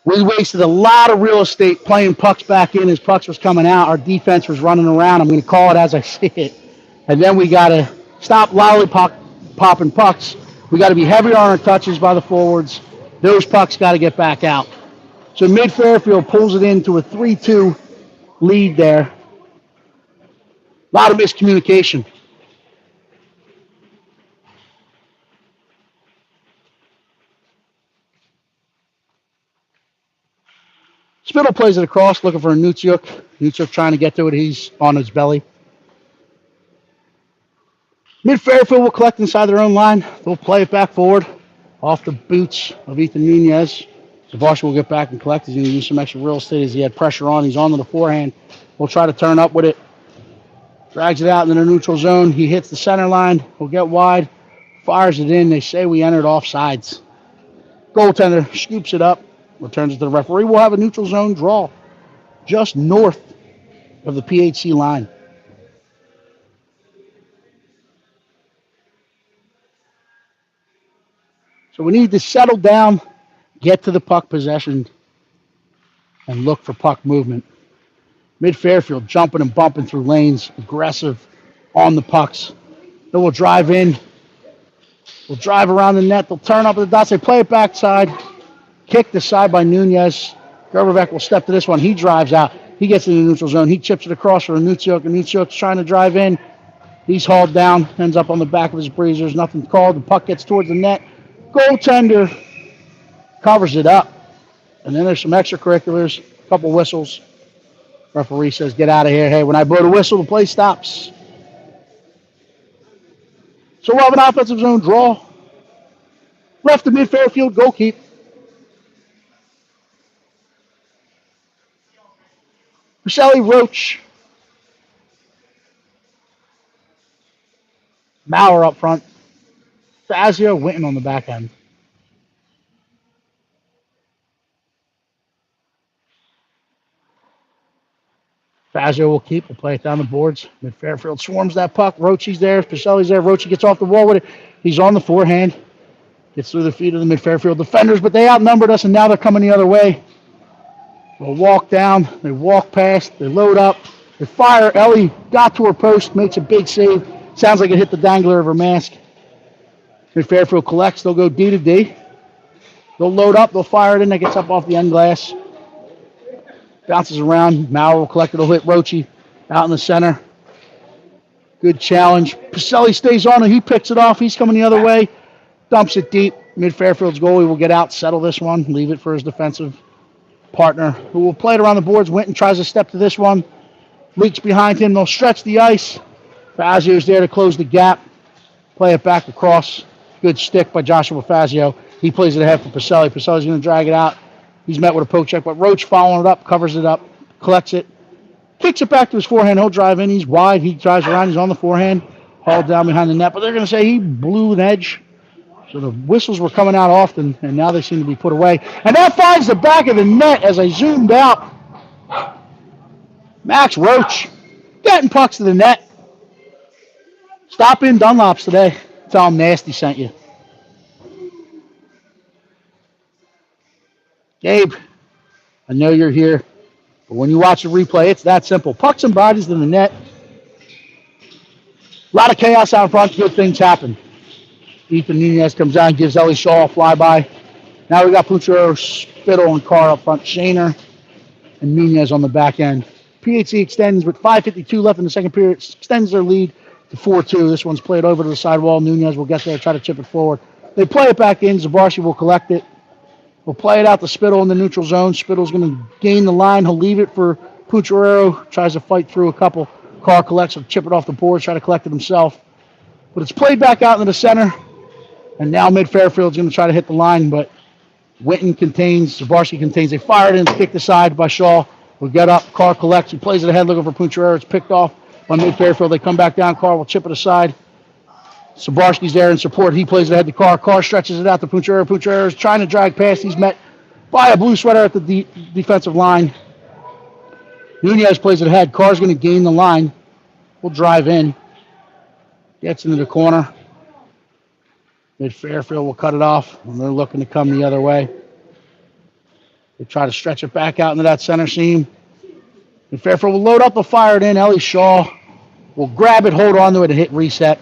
We wasted a lot of real estate playing pucks back in as pucks was coming out. Our defense was running around. I'm going to call it as I see it. And then we got to stop popping pucks. We got to be heavier on our touches by the forwards. Those pucks got to get back out. So Mid-Fairfield pulls it into a 3-2 lead there. A lot of miscommunication. Spittle plays it across, looking for a Nutsiuk. Nutsiuk trying to get to it. He's on his belly. Mid-Fairfield will collect inside their own line. They'll play it back forward off the boots of Ethan Nunez. Savashi will get back and collect. He's going to use some extra real estate as he had pressure on. He's on to the forehand. We'll try to turn up with it. Drags it out in the neutral zone. He hits the center line. He'll get wide. Fires it in. They say we entered offsides. Goaltender scoops it up. Returns it to the referee. We'll have a neutral zone draw just north of the PHC line. So we need to settle down, get to the puck possession, and look for puck movement. Mid-Fairfield jumping and bumping through lanes, aggressive on the pucks. Then we'll drive in. We'll drive around the net. They'll turn up at the dots. They play it backside. Kick the side by Nunez. Gerberbeck will step to this one. He drives out. He gets in the neutral zone. He chips it across for Nutsiuk. And Nutsiuk's trying to drive in. He's hauled down. Ends up on the back of his breezers. Nothing called. The puck gets towards the net. Goaltender covers it up. And then there's some extracurriculars. A couple whistles. Referee says, get out of here. Hey, when I blow the whistle, the play stops. So we'll have an offensive zone draw. Left to Mid-Fairfield, goal keep. Shelly Roach. Maurer up front. Fazio, Winton on the back end. Fazio will keep. We'll play it down the boards. Mid-Fairfield swarms that puck. Roachy's there. Pacelli's there. Roachy gets off the wall with it. He's on the forehand. Gets through the feet of the Mid-Fairfield defenders, but they outnumbered us, and now they're coming the other way. They'll walk down. They walk past. They load up. They fire. Ellie got to her post. Makes a big save. Sounds like it hit the dangler of her mask. Mid-Fairfield collects. They'll go D to D. They'll load up. They'll fire it in. It gets up off the end glass. Bounces around. Maurer will collect it. He'll hit Roachy out in the center. Good challenge. Pacelli stays on it. He picks it off. He's coming the other way. Dumps it deep. Mid-Fairfield's goalie will get out, settle this one, leave it for his defensive partner, who will play it around the boards. Winton tries to step to this one. Leaks behind him. They'll stretch the ice. Fazio's there to close the gap. Play it back across. Good stick by Joshua Fazio. He plays it ahead for Pacelli. Pacelli's going to drag it out. He's met with a poke check, but Roach following it up, covers it up, collects it, kicks it back to his forehand. He'll drive in. He's wide. He drives around. He's on the forehand. Hauled down behind the net, but they're going to say he blew an edge. So the whistles were coming out often, and now they seem to be put away. And that finds the back of the net as I zoomed out. Max Roach getting pucks to the net. Stop in Dunlops today. Tell him Nasty sent you. Gabe, I know you're here, but when you watch the replay, it's that simple. Pucks and bodies in the net. A lot of chaos out front. Good things happen. Ethan Nunez comes down, gives Ellie Shaw a flyby. Now we got Pucciarello, Spittle, and Carr up front. Shaner and Nunez on the back end. PHC extends with 5:52 left in the second period. Extends their lead to 4-2. This one's played over to the sidewall. Nunez will get there, try to chip it forward. They play it back in. Zabarski will collect it. We'll play it out to Spittle in the neutral zone. Spittle's going to gain the line. He'll leave it for Pucciarello. Tries to fight through a couple. Carr collects, will chip it off the board, try to collect it himself. But it's played back out into the center. And now Mid-Fairfield's going to try to hit the line, but Zabarski contains. They fire it in, it's kicked aside by Shaw. We'll get up. Carr collects. He plays it ahead looking for Pucciarello. It's picked off by Mid-Fairfield. They come back down. Carr will chip it aside. Zabarski's there in support. He plays it ahead to Carr. Carr stretches it out to Pucciarello. Pucciarello's trying to drag past. He's met by a blue sweater at the defensive line. Nunez plays it ahead. Carr's going to gain the line. We'll drive in. Gets into the corner. Mid-Fairfield will cut it off, and they're looking to come the other way. They try to stretch it back out into that center seam. Mid-Fairfield will load up and fire it in. Ellie Shaw will grab it, hold on to it, and hit reset,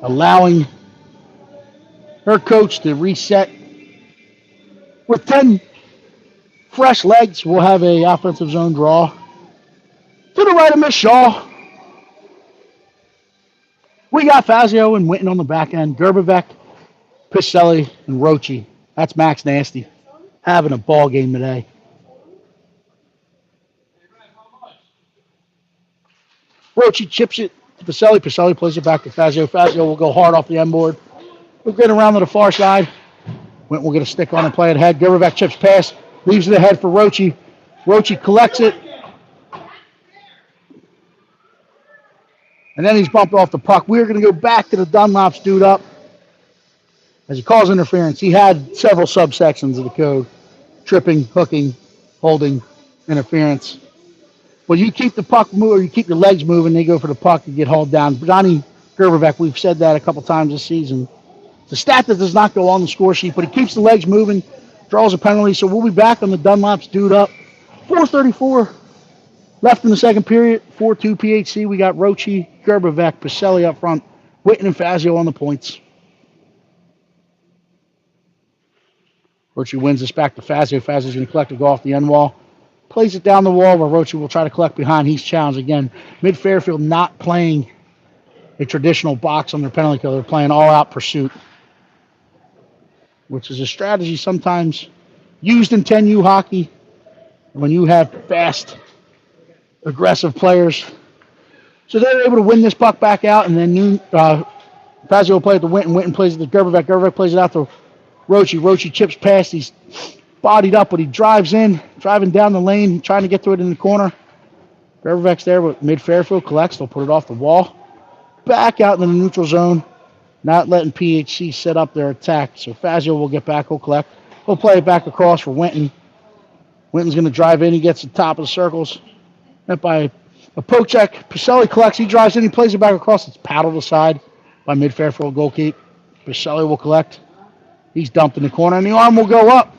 allowing her coach to reset. With 10 fresh legs, we'll have an offensive zone draw. To the right of Miss Shaw, we got Fazio and Winton on the back end. Gerbevec, Picelli, and Rochi. That's Max Nasty having a ball game today. Rochi chips it to Picelli. Picelli plays it back to Fazio. Fazio will go hard off the end board. We'll get around to the far side. Winton will get a stick on and play it ahead. Gerbevec chips pass. Leaves it ahead for Rochi. Rochi collects it. And then he's bumped off the puck. We're going to go back to the Dunlops dude up as he calls interference. He had several subsections of the code: tripping, hooking, holding, interference. Well, you keep the puck moving, or you keep your legs moving, they go for the puck, you get hauled down. Johnny Gerbevec, we've said that a couple times this season. The stat that does not go on the score sheet, but he keeps the legs moving, draws a penalty. So we'll be back on the Dunlops dude up. 4:34 left in the second period. 4-2 PHC. We got Rochi, Gerbevec, Picelli up front, Winton and Fazio on the points. Rochi wins this back to Fazio. Fazio's going to collect it, go off the end wall. Plays it down the wall where Rochi will try to collect behind. He's challenged again. Mid-Fairfield not playing a traditional box on their penalty kill. They're playing all-out pursuit, which is a strategy sometimes used in 10U hockey when you have fast, aggressive players. So they're able to win this puck back out, and then Fazio will play it to Winton. Winton plays it to Gerbevec. Gerbevec plays it out to Rochi. Rochi chips past. He's bodied up, but he drives in, driving down the lane, trying to get to it in the corner. Gerbevec's there, but Mid-Fairfield collects. They'll put it off the wall. Back out in the neutral zone, not letting PHC set up their attack. So Fazio will get back. He'll collect. He'll play it back across for Winton. Winton's going to drive in. He gets the top of the circles. Met by a poke check. Picelli collects. He drives in. He plays it back across. It's paddled aside by Mid-Fairfield goalkeep. Picelli will collect. He's dumped in the corner, and the arm will go up.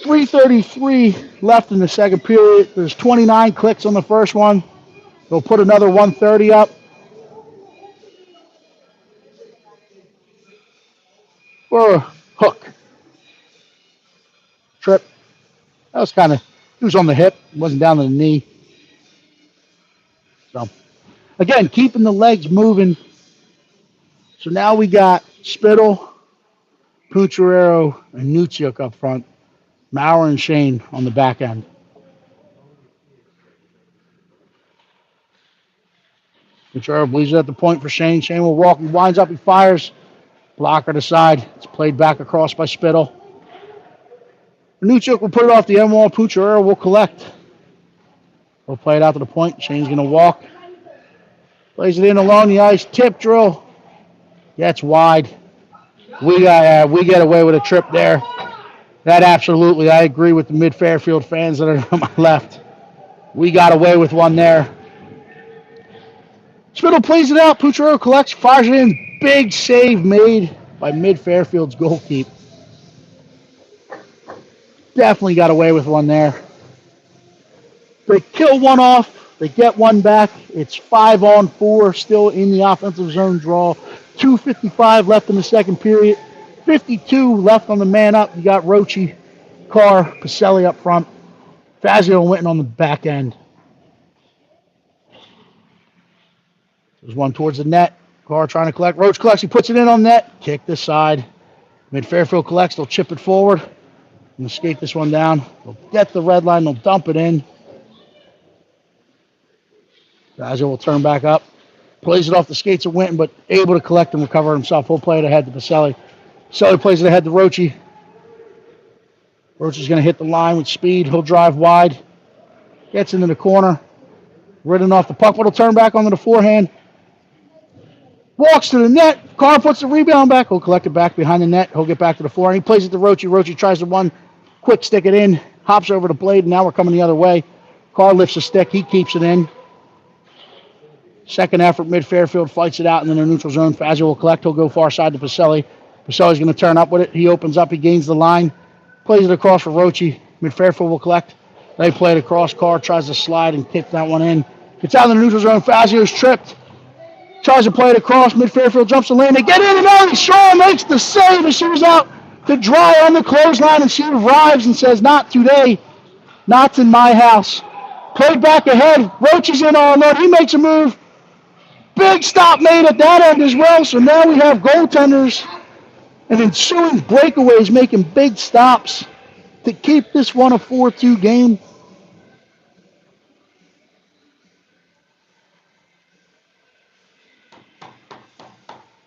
3:33 left in the second period. There's 29 clicks on the first one. They'll put another 130 up. For a hook. Trip. That was kind of, he was on the hip. It wasn't down to the knee. So, again, keeping the legs moving. So now we got Spittle, Pucciarello, and Nuciuk up front. Maurer and Shane on the back end. Pucciarello bleeds it at the point for Shane. Shane will walk. He winds up. He fires. Blocker to side. It's played back across by Spittle. Nuciuk will put it off the end wall. Pucciarello will collect. We'll play it out to the point. Shane's going to walk. Plays it in along the ice. Tip drill. Gets wide. We get away with a trip there. That absolutely, I agree with the Mid-Fairfield fans that are on my left. We got away with one there. Spittle plays it out. Pucciarello collects, fires it in. Big save made by Mid-Fairfield's goalkeeper. Definitely got away with one there. They kill one off. They get one back. It's 5-on-4, still in the offensive zone draw. 2:55 left in the second period. 52 left on the man up. You got Roche, Carr, Pacelli up front. Fazio and Winton on the back end. There's one towards the net. Carr trying to collect. Roach collects. He puts it in on net. Kick this side. MidFairfield collects. They'll chip it forward. And skate this one down. They'll get the red line. They'll dump it in. Fazio will turn back up. Plays it off the skates of Winton, but able to collect and recover himself. He'll play it ahead to Pacelli. Pacelli plays it ahead to Roche. Roche is going to hit the line with speed. He'll drive wide. Gets into the corner. Ridden off the puck, but he'll turn back onto the forehand. Walks to the net. Carr puts the rebound back. He'll collect it back behind the net. He'll get back to the forehand. He plays it to Roche. Roche tries to run. Quick stick it in. Hops over the blade, and now we're coming the other way. Carr lifts a stick. He keeps it in. Second effort, MidFairfield fights it out in the neutral zone. Fazio will collect. He'll go far side to Pacelli. Pacelli's going to turn up with it. He opens up. He gains the line. Plays it across for Roche. MidFairfield will collect. They play it across. Carr tries to slide and kick that one in. Gets out in the neutral zone. Fazio's tripped. Tries to play it across. MidFairfield jumps the lane. They get in and out. Shaw makes the save as she was out to dry on the clothesline, and she arrives and says, "Not today. Not in my house." Played back ahead. Roach is in all alone. He makes a move. Big stop made at that end as well. So now we have goaltenders and ensuing breakaways making big stops to keep this one a 4-2 game.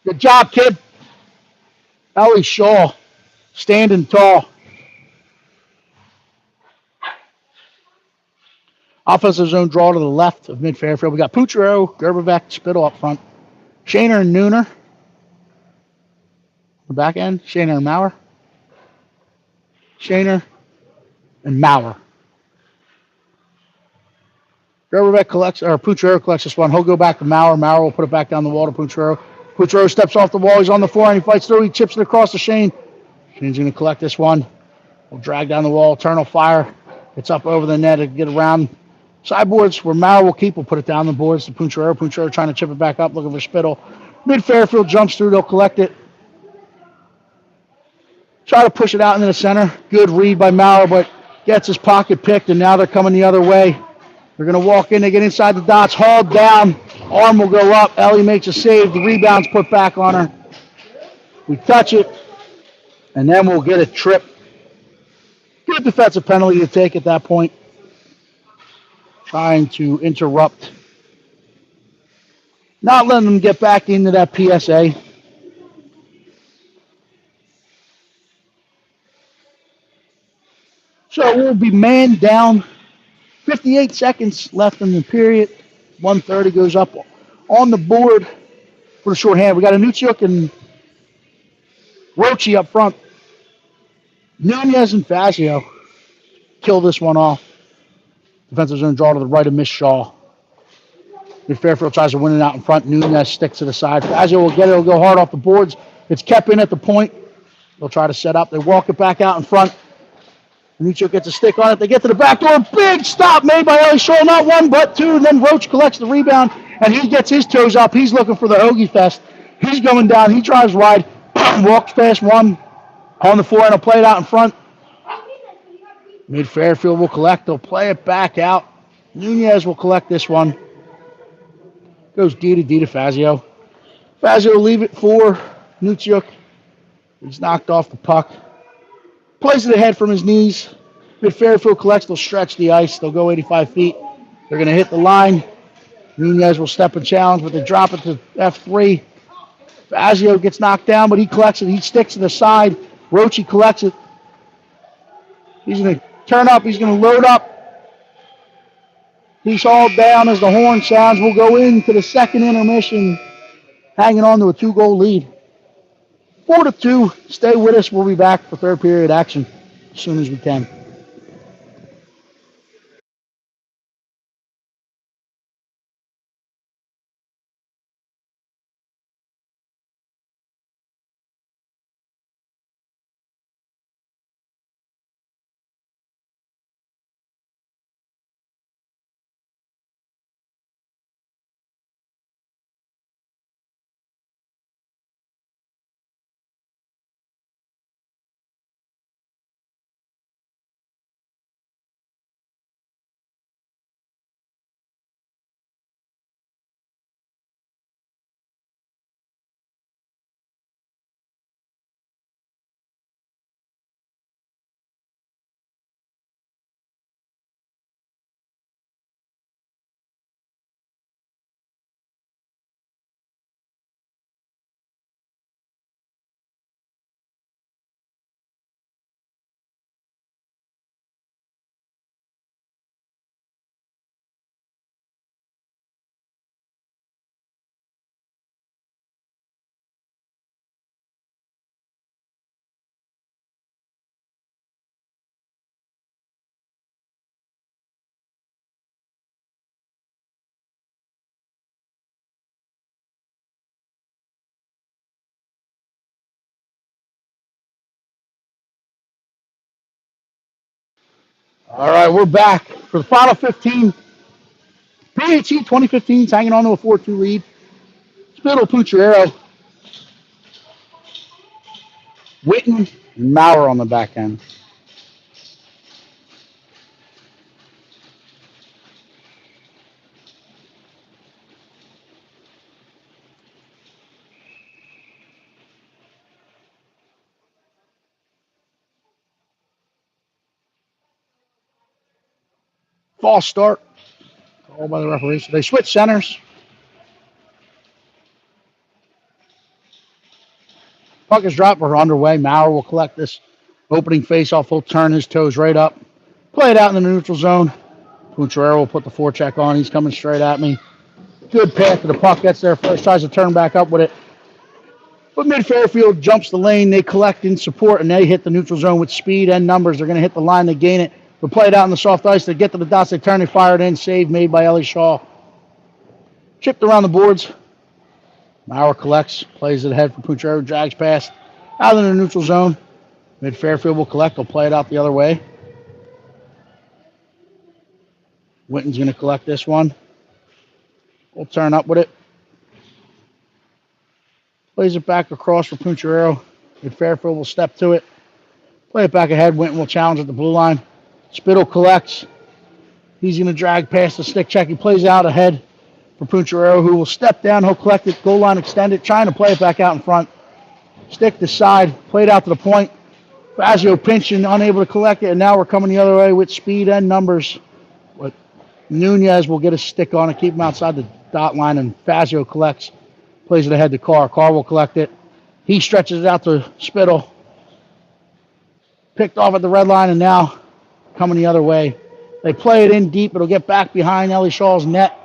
Good job, kid. Ellie Shaw, standing tall. Offensive zone draw to the left of MidFairfield. We got Puchero, Gerbevec, Spittle up front. Shaner and Nooner. The back end, Shaner and Maurer. Shaner and Maurer. Gerbevec collects, or Puchero collects this one. He'll go back to Maurer. Maurer will put it back down the wall to Puchero. Puchero steps off the wall. He's on the floor and he fights through. He chips it across to Shane. Shane's going to collect this one. He'll drag down the wall. Turn will fire. It's up over the net to get around. Sideboards where Maurer will keep. We'll put it down the boards to Puchero. Puchero trying to chip it back up, looking for Spittle. MidFairfield jumps through. They'll collect it. Try to push it out into the center. Good read by Maurer, but gets his pocket picked, and now they're coming the other way. They're going to walk in. They get inside the dots. Hauled down. Arm will go up. Ellie makes a save. The rebound's put back on her. We touch it, and then we'll get a trip. Good defensive penalty to take at that point. Trying to interrupt. Not letting them get back into that PSA. So we'll be man down. 58 seconds left in the period. 130 goes up on the board for the shorthand. We got Anuchuk and Roche up front. Nunez and Fazio kill this one off. Defensive zone draw to the right of Miss Shaw. MidFairfield tries to win it out in front. Nunez sticks to the side. Fazio will get it. It'll go hard off the boards. It's kept in at the point. They'll try to set up. They walk it back out in front. Anuchuk gets a stick on it. They get to the back door. Big stop made by Ellie Shaw. Not one, but two. And then Roach collects the rebound, and he gets his toes up. He's looking for the Hoagie Fest. He's going down. He drives wide. Walks past one on the floor, and he'll play it out in front. MidFairfield will collect. They'll play it back out. Nunez will collect this one. Goes D to Fazio. Fazio will leave it for Anuchuk. He's knocked off the puck. Plays it ahead from his knees. MidFairfield collects. They'll stretch the ice. They'll go 85 feet. They're going to hit the line. Nunez will step and challenge, but they drop it to F3. Fazio gets knocked down, but he collects it. He sticks to the side. Roche collects it. He's going to turn up. He's going to load up. He's hauled down as the horn sounds. We'll go into the second intermission, hanging on to a 2-goal lead. 4-2. Stay with us. We'll be back for third period action as soon as we can. All right, we're back for the final 15. PHC 2015 is hanging on to a 4-2 lead. Spittle, Pucciarello, Witten, and Maurer on the back end. False start. Called by the referees. They switch centers. Puck is dropped. We're underway. Maurer will collect this opening faceoff. He'll turn his toes right up. Play it out in the neutral zone. Pucciarello will put the forecheck on. He's coming straight at me. Good path to the puck. Gets there first. Tries to turn back up with it. But MidFairfield jumps the lane. They collect in support, and they hit the neutral zone with speed and numbers. They're going to hit the line. They gain it. They play it out in the soft ice. They get to the dots. They turn. They fire it in. Save made by Ellie Shaw. Chipped around the boards. Maurer collects. Plays it ahead for Pucciarello. Drags past. Out in the neutral zone. MidFairfield will collect. They'll play it out the other way. Witten's going to collect this one. We'll turn up with it. Plays it back across for Pucciarello. MidFairfield will step to it. Play it back ahead. Witten will challenge at the blue line. Spittle collects. He's going to drag past the stick check. He plays out ahead for Pucciarello, who will step down. He'll collect it. Goal line extended. Trying to play it back out in front. Stick to side. Played out to the point. Fazio pinching, unable to collect it. And now we're coming the other way with speed and numbers. But Nunez will get a stick on it. Keep him outside the dot line. And Fazio collects. Plays it ahead to Carr. Carr will collect it. He stretches it out to Spittle. Picked off at the red line and now coming the other way. They play it in deep. It'll get back behind Ellie Shaw's net.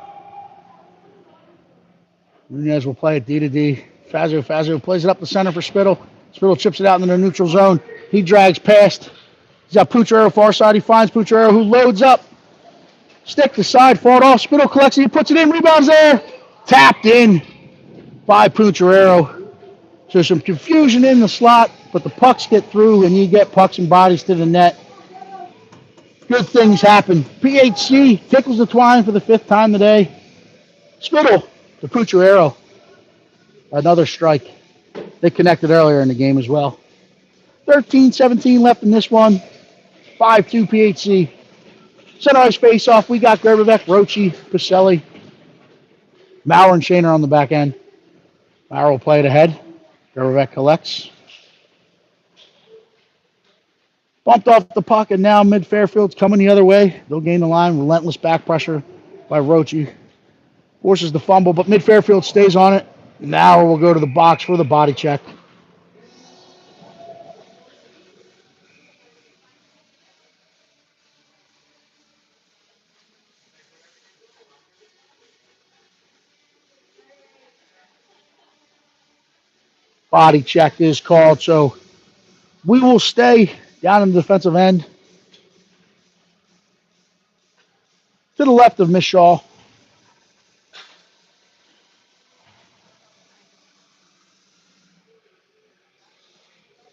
Nunez will play it D to D. Fazio plays it up the center for Spittle. Spittle chips it out in the neutral zone. He drags past. He's got Pucciarello far side. He finds Pucciarello, who loads up. Stick to side. Fought off. Spittle collects it. He puts it in. Rebounds there. Tapped in by Pucciarello. So some confusion in the slot, but the pucks get through, and you get pucks and bodies to the net. Good things happen. PHC tickles the twine for the 5th time today. Spittle to Pucciarello. Another strike. They connected earlier in the game as well. 13-17 left in this one. 5-2 PHC. Center ice face-off. We got Gerbebeck, Rochi, Pacelli, Maurer, and Shaner on the back end. Maurer will play it ahead. Gerbebeck collects. Bumped off the puck, and now MidFairfield's coming the other way. They'll gain the line. Relentless back pressure by Rochi. Forces the fumble, but MidFairfield stays on it. Now we'll go to the box for the body check. Body check is called, so we will stay down in the defensive end to the left of Miss Shaw.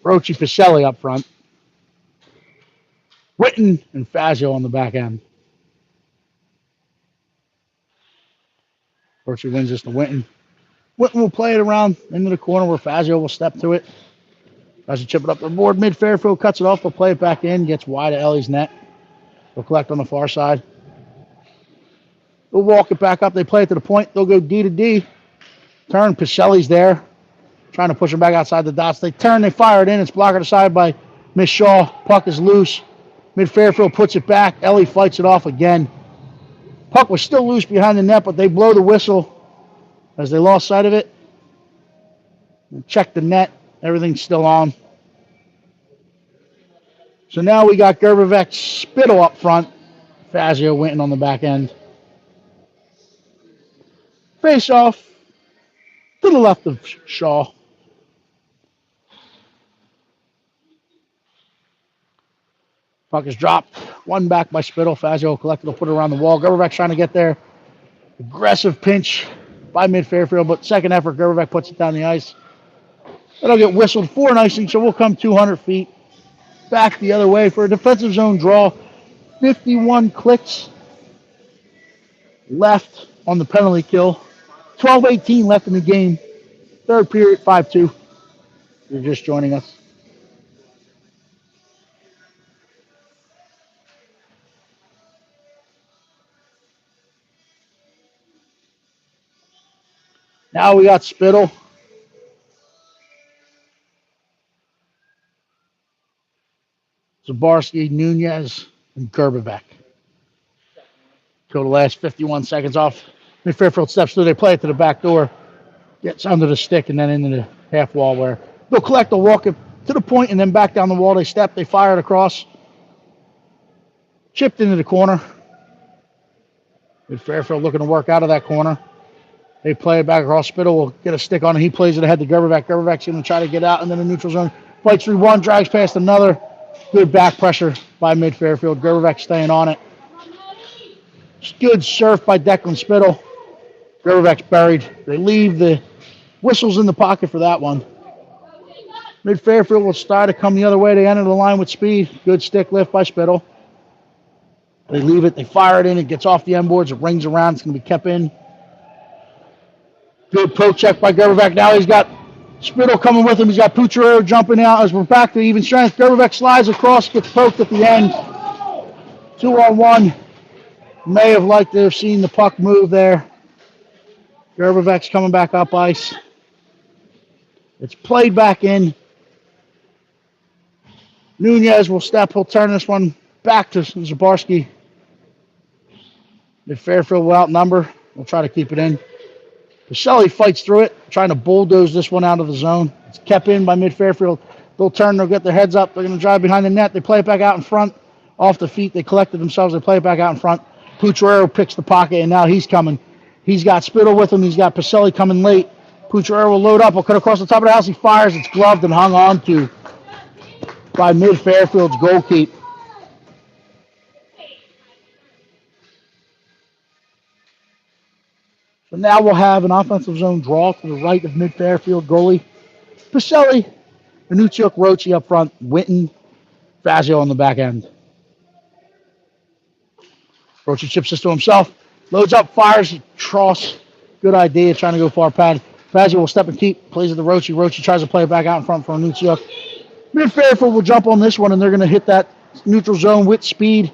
Rochi, Pacelli up front. Witten and Fazio on the back end. Rochi wins this to Witten. Witten will play it around into the corner where Fazio will step to it. Tries to chip it up the board. MidFairfield cuts it off. They'll play it back in. Gets wide of Ellie's net. They'll collect on the far side. They'll walk it back up. They play it to the point. They'll go D to D. Turn. Pacelli's there. Trying to push him back outside the dots. They turn. They fire it in. It's blocked aside by Miss Shaw. Puck is loose. MidFairfield puts it back. Ellie fights it off again. Puck was still loose behind the net, but they blow the whistle as they lost sight of it. Check the net. Everything's still on. So now we got Gerbebeck, Spittle up front. Fazio Witten on the back end. Face off to the left of Shaw. Puck is dropped. One back by Spittle. Fazio collected. Will put it around the wall. Gerbebeck trying to get there. Aggressive pinch by MidFairfield, but second effort, Gerbebeck puts it down the ice. It'll get whistled for an icing, so we'll come 200 feet back the other way for a defensive zone draw. 51 clicks left on the penalty kill. 12:18 left in the game. Third period, 5-2. You're just joining us. Now we got Spittle. Zabarski, Nunez, and Gerbevec. Go the last 51 seconds off. MidFairfield steps through. They play it to the back door. Gets under the stick and then into the half wall where they'll collect, they'll walk it to the point and then back down the wall. They step, they fire it across. Chipped into the corner. MidFairfield looking to work out of that corner. They play it back across. Spittle will get a stick on it. He plays it ahead to Gerbevec. Gerbevec's going to try to get out and then the neutral zone. Fights through one, drags past another. Good back pressure by MidFairfield. Gerbevec staying on it. Good surf by Declan Spittle. Gerbevec's buried. They leave the whistles in the pocket for that one. MidFairfield will start to come the other way. They enter the line with speed. Good stick lift by Spittle. They leave it. They fire it in. It gets off the end boards. It rings around. It's going to be kept in. Good poke check by Gerbevec. Now he's got Spittle coming with him. He's got Pucciarello jumping out as we're back to even strength. Gerbevec slides across, gets poked at the end. 2-on-1. May have liked to have seen the puck move there. Gerbevec's coming back up ice. It's played back in. Nunez will step. He'll turn this one back to Zabarski. MidFairfield will outnumber. We'll try to keep it in. Pacelli fights through it, trying to bulldoze this one out of the zone. It's kept in by MidFairfield. They'll turn. They'll get their heads up. They're going to drive behind the net. They play it back out in front. Off the feet. They collected themselves. They play it back out in front. Pucciarello picks the pocket, and now he's coming. He's got Spittle with him. He's got Pacelli coming late. Pucciarello will load up. Will cut across the top of the house. He fires. It's gloved and hung on to by MidFairfield's goalkeep. So now we'll have an offensive zone draw to the right of MidFairfield goalie. Pacelli, Minuchuk, Rochi up front, Winton, Fazio on the back end. Rochi chips this to himself. Loads up, fires, Tross. Good idea, trying to go far pad. Fazio will step and keep, plays it to Rochi. Rochi tries to play it back out in front for Minuchuk. MidFairfield will jump on this one, and they're going to hit that neutral zone with speed.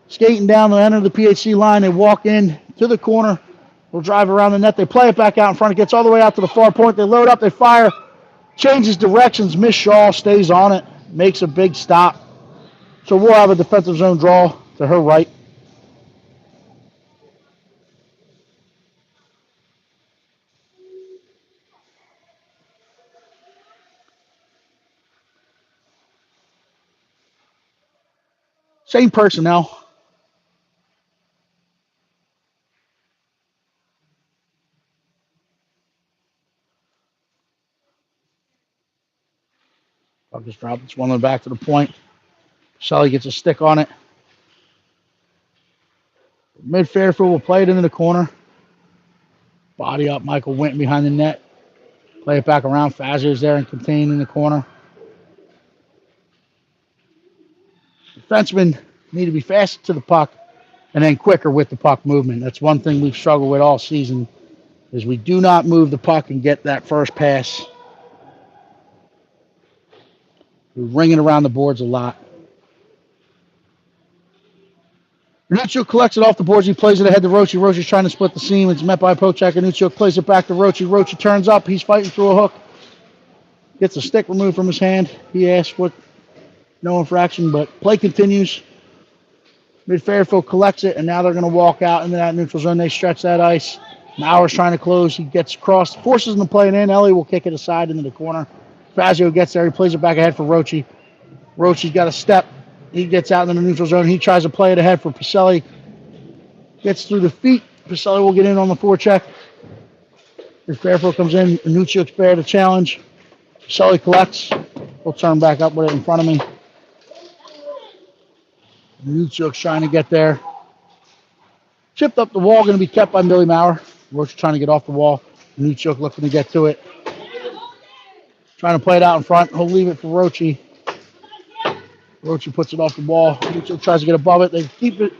Skating down the end of the PHC line. They walk in to the corner. They'll drive around the net. They play it back out in front. It gets all the way out to the far point. They load up. They fire. Changes directions. Miss Shaw stays on it. Makes a big stop. So we'll have a defensive zone draw to her right. Same personnel. I'll just drop this one on the back to the point. Sully gets a stick on it. MidFairfield will play it into the corner. Body up, Michael Winton behind the net. Play it back around. Fazio's there and contained in the corner. Defensemen need to be faster to the puck and then quicker with the puck movement. That's one thing we've struggled with all season is we do not move the puck and get that first pass. We're ringing around the boards a lot. Anuccio collects it off the boards. He plays it ahead to Rochi. Rochi's trying to split the seam. It's met by Pochak. Anuccio plays it back to Rochi. Rochi turns up. He's fighting through a hook. Gets a stick removed from his hand. He asks what, no infraction, but play continues. MidFairfield collects it, and now they're going to walk out into that neutral zone. They stretch that ice. Mauer's trying to close. He gets across, forces them to play it in. Ellie will kick it aside into the corner. Fazio gets there. He plays it back ahead for Rochi. Rochi's got a step. He gets out into the neutral zone. He tries to play it ahead for Pacelli. Gets through the feet. Pacelli will get in on the forecheck. If Fairfield comes in, Anucciok's fair to challenge. Pacelli collects. We'll turn back up with it in front of me. Anucciok's trying to get there. Chipped up the wall, going to be kept by Billy Maurer. Rochi trying to get off the wall. Anucciok looking to get to it. Trying to play it out in front. He'll leave it for Rochi. Rochi puts it off the wall. Manuccio tries to get above it. They keep it.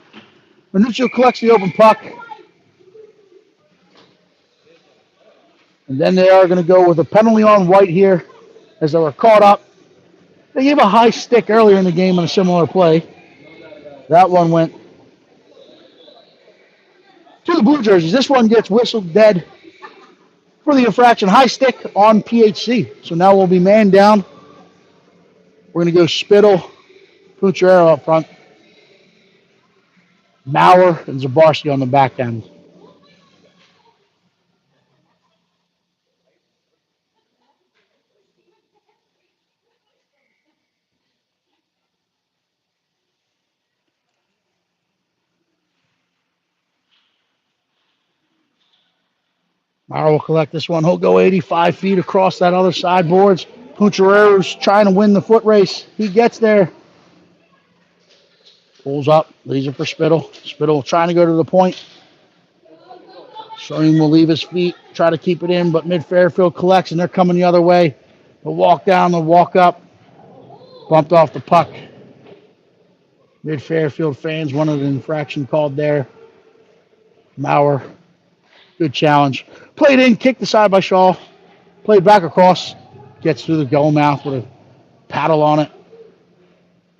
Manuccio collects the open puck. And then they are going to go with a penalty on White here as they were caught up. They gave a high stick earlier in the game on a similar play. That one went to the Blue Jerseys. This one gets whistled dead for the infraction. High stick on PHC. So now we'll be man down. We're going to go Spittle, Pucciarero up front, Maurer, and Zabarski on the back end. Maurer will collect this one. He'll go 85 feet across that other side boards. Pucciarero's trying to win the foot race. He gets there. Pulls up. Leaves it for Spittle. Spittle trying to go to the point. Showing will leave his feet. Try to keep it in, but MidFairfield collects, and they're coming the other way. They'll walk down. They'll walk up. Bumped off the puck. MidFairfield fans wanted an infraction called there. Maurer. Good challenge. Played in. Kicked aside by Shaw. Played back across. Gets through the goal mouth with a paddle on it.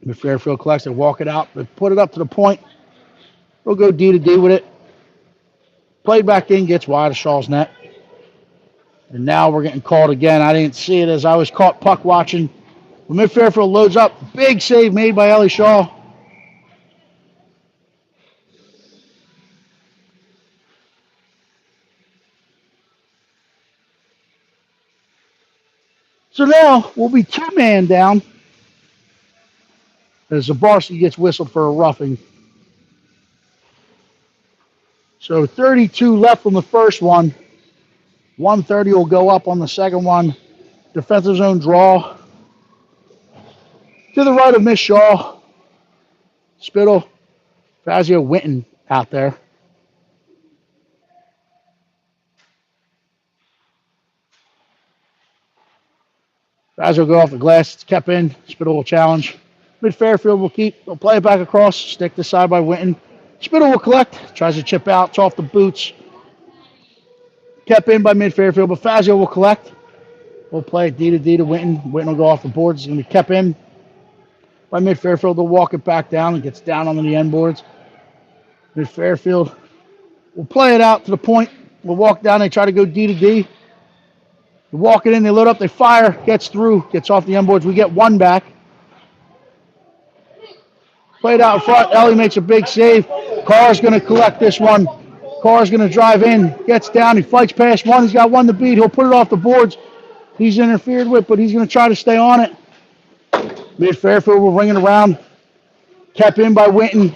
MidFairfield collects. They walk it out. They put it up to the point. They'll go D to D with it. Played back in. Gets wide of Shaw's net. And now we're getting called again. I didn't see it as I was caught puck watching. When MidFairfield loads up, big save made by Ellie Shaw. So now we'll be two-man down as Zabarski gets whistled for a roughing. So 32 left on the first one. 130 will go up on the second one. Defensive zone draw. To the right of Miss Shaw. Spittle. Fazio Winton out there. Fazio will go off the glass. It's kept in. Spittle will challenge. MidFairfield will keep. They'll play it back across. Stick this side by Winton. Spittle will collect. Tries to chip out. It's off the boots. Kept in by MidFairfield, but Fazio will collect. We'll play it D to D to Winton. Winton will go off the boards. It's going to be kept in by MidFairfield. They'll walk it back down. It gets down on the end boards. MidFairfield will play it out to the point. We'll walk down. They try to go D to D. They walk it in. They load up. They fire. Gets through. Gets off the end boards. We get one back. Played out in front. Ellie makes a big save. Carr's going to collect this one. Carr's going to drive in. Gets down. He fights past one. He's got one to beat. He'll put it off the boards. He's interfered with, but he's going to try to stay on it. MidFairfield will ring it around. Kept in by Winton.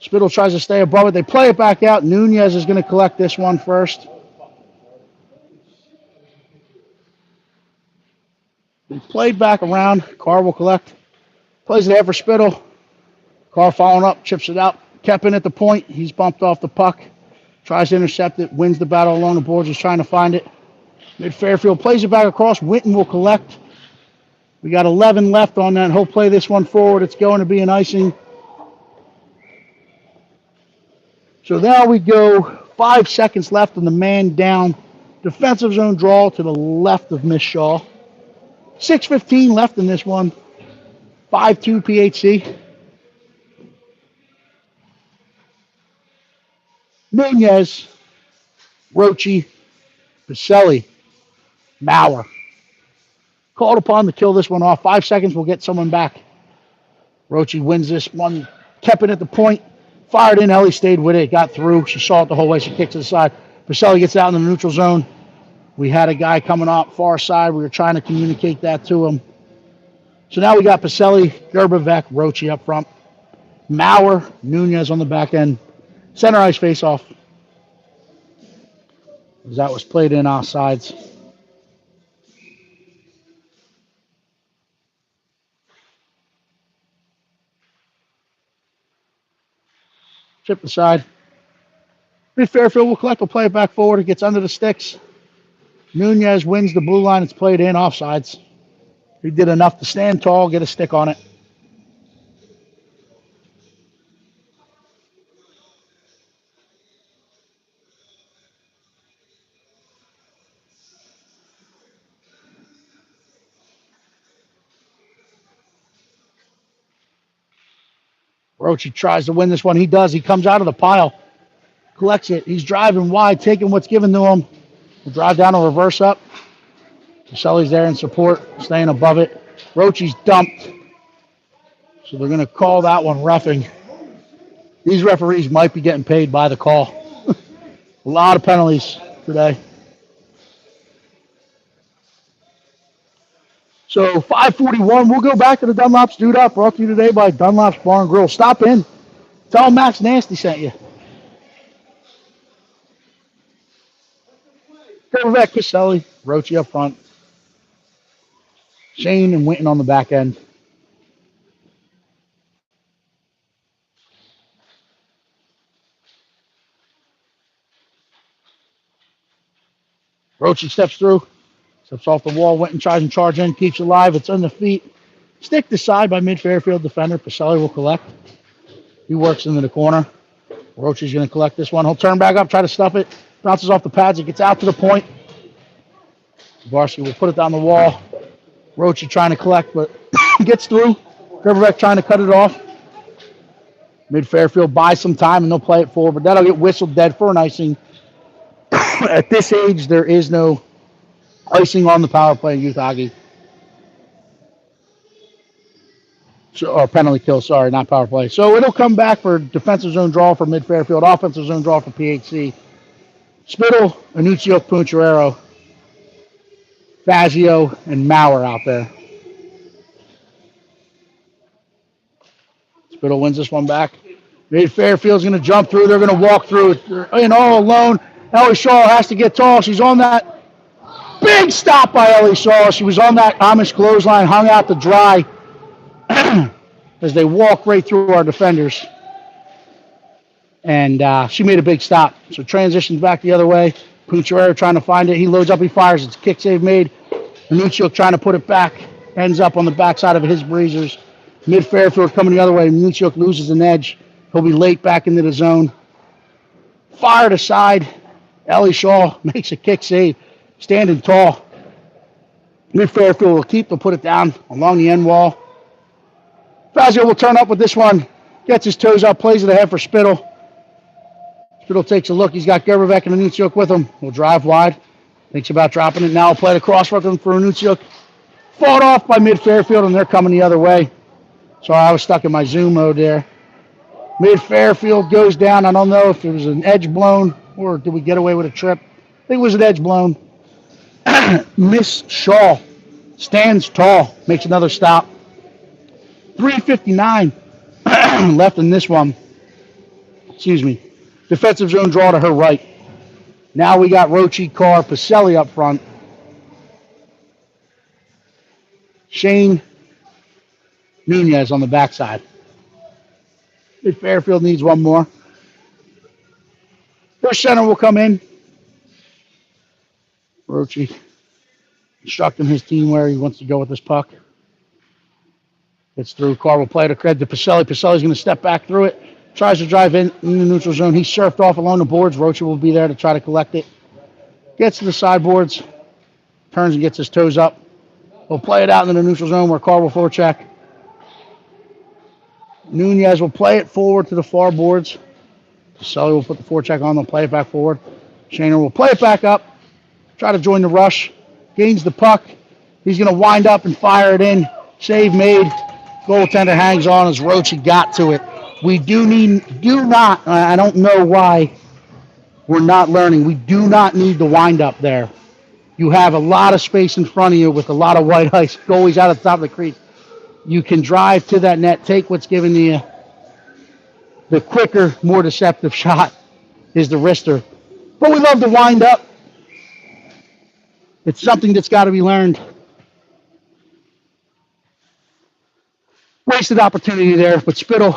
Spittle tries to stay above it. They play it back out. Nunez is going to collect this one first. They played back around. Carr will collect. Plays it out for Spittle. Carr following up, chips it out. Kept in at the point. He's bumped off the puck. Tries to intercept it. Wins the battle along the boards. He's trying to find it. MidFairfield plays it back across. Winton will collect. We got 11 left on that. He'll play this one forward. It's going to be an icing. So now we go 5 seconds left on the man down. Defensive zone draw to the left of Miss Shaw. 6:15 left in this one. 5-2 PHC. Nunez, Rochi, Pacelli, Maurer. Called upon to kill this one off. 5 seconds, we'll get someone back. Rochi wins this one. Kept it at the point. Fired in. Ellie stayed with it. Got through. She saw it the whole way. She kicks to the side. Pacelli gets out in the neutral zone. We had a guy coming up far side. We were trying to communicate that to him. So now we got Pacelli, Gerbevec, Rochi up front. Maurer, Nunez on the back end. Center ice face-off. As that was played in offsides. Chip aside. MidFairfield will collect. We'll play it back forward. It gets under the sticks. Nunez wins the blue line. It's played in offsides. He did enough to stand tall, get a stick on it. Roche tries to win this one. He does. He comes out of the pile, collects it. He's driving wide, taking what's given to him. We'll drive down a reverse up. Sully's there in support, staying above it. Roche's dumped. So they're going to call that one roughing. These referees might be getting paid by the call. A lot of penalties today. So 5:41, we'll go back to the Dunlop's Dude Up, brought to you today by Dunlop's Bar and Grill. Stop in. Tell them Max Nasty sent you. Gervais, Caselli, Roche up front. Shane and Winton on the back end. Roche steps through, steps off the wall. Winton tries and charge in, keeps it alive. It's on the feet. Stick to side by mid-Fairfield defender. Pacelli will collect. He works into the corner. Roche is going to collect this one. He'll turn back up, try to stuff it. Bounces off the pads. It gets out to the point. Varsity will put it down the wall. Roche trying to collect, but gets through. Gervais trying to cut it off. Mid-Fairfield buys some time, and they'll play it forward, but that'll get whistled dead for an icing. At this age, there is no icing on the power play in youth hockey. So, or penalty kill, sorry, not power play. So it'll come back for defensive zone draw for Mid-Fairfield, offensive zone draw for PHC. Spittle, Anuccio, Puncherero, Fazio, and Maurer out there. Spittle wins this one back. Mid-Fairfield's going to jump through. They're going to walk through. They're in all alone. Ellie Shaw has to get tall. She's on that big stop by Ellie Shaw. She was on that Amish clothesline, hung out to dry as they walk right through our defenders. And she made a big stop. So transitions back the other way. Puncherero trying to find it. He loads up, he fires. It's a kick save made. Anuccio trying to put it back. Ends up on the backside of his breezers. Mid-Fairfield coming the other way. Anuccio loses an edge. He'll be late back into the zone. Fired aside. Ellie Shaw makes a kick save. Standing tall. Mid-Fairfield will keep. They'll put it down along the end wall. Fazio will turn up with this one. Gets his toes up. Plays it ahead for Spittle. Spittle takes a look. He's got Gervais and Anuccio with him. Will drive wide. Thinks about dropping it. Now he'll play the cross for Anuccio. Fought off by Mid-Fairfield, and they're coming the other way. Sorry, I was stuck in my Zoom mode there. Mid-Fairfield goes down. I don't know if it was an edge blown or did we get away with a trip. I think it was an edge blown. Miss Shaw stands tall. Makes another stop. 3:59 left in this one. Excuse me. Defensive zone draw to her right. Now we got Roche, Carr, Pacelli up front. Shane, Nunez on the backside. Mid-Fairfield needs one more. First center will come in. Roche instructing his team where he wants to go with this puck. Gets through. Carr will play it to Pacelli. Pacelli's going to step back through it. Tries to drive in the neutral zone. He's surfed off along the boards. Roche will be there to try to collect it. Gets to the sideboards. Turns and gets his toes up. He'll play it out in the neutral zone where Carr will forecheck. Nunez will play it forward to the far boards. Pacelli will put the forecheck on. They'll play it back forward. Shaner will play it back up. Try to join the rush. Gains the puck. He's going to wind up and fire it in. Save made. Goaltender hangs on as Roche got to it. We do not, I don't know why we're not learning. We do not need the wind up there. You have a lot of space in front of you with a lot of white ice. Goalie's out at the top of the crease. You can drive to that net, take what's given to you. The quicker, more deceptive shot is the wrister. But we love the wind up. It's something that's got to be learned. Wasted opportunity there, but Spittle,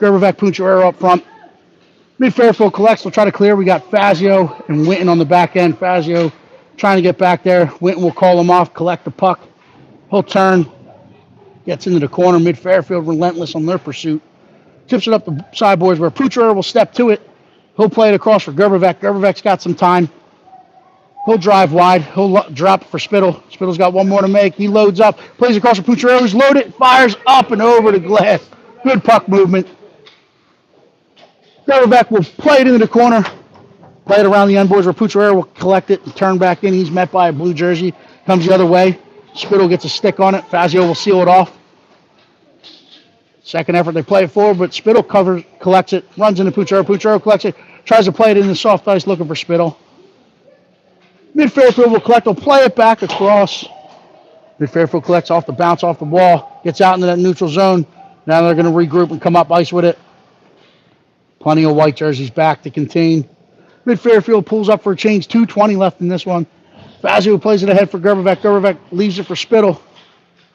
Gervais, Puncherero up front. Mid-Fairfield collects. We'll try to clear. We got Fazio and Winton on the back end. Fazio trying to get back there. Winton will call him off, collect the puck. He'll turn. Gets into the corner. Mid-Fairfield relentless on their pursuit. Tips it up the sideboards where Puncherero will step to it. He'll play it across for Gervais. Gervais got some time. He'll drive wide. He'll drop for Spittle. Spittle's got one more to make. He loads up. Plays across for Puncherero. He's loaded. Fires up and over the glass. Good puck movement. Gerberbeck will play it into the corner, play it around the end boards where Pucciarella will collect it and turn back in. He's met by a blue jersey, comes the other way. Spittle gets a stick on it. Fazio will seal it off. Second effort, they play it forward, but Spittle collects it, runs into Pucciarella. Pucciarella collects it, tries to play it in the soft ice looking for Spittle. MidFairfield will collect, will play it back across. MidFairfield collects off the bounce off the wall, gets out into that neutral zone. Now they're going to regroup and come up ice with it. Plenty of white jerseys back to contain. MidFairfield pulls up for a change, 2:20 left in this one. Fazio plays it ahead for Gerberbeck. Gerberbeck leaves it for Spittle.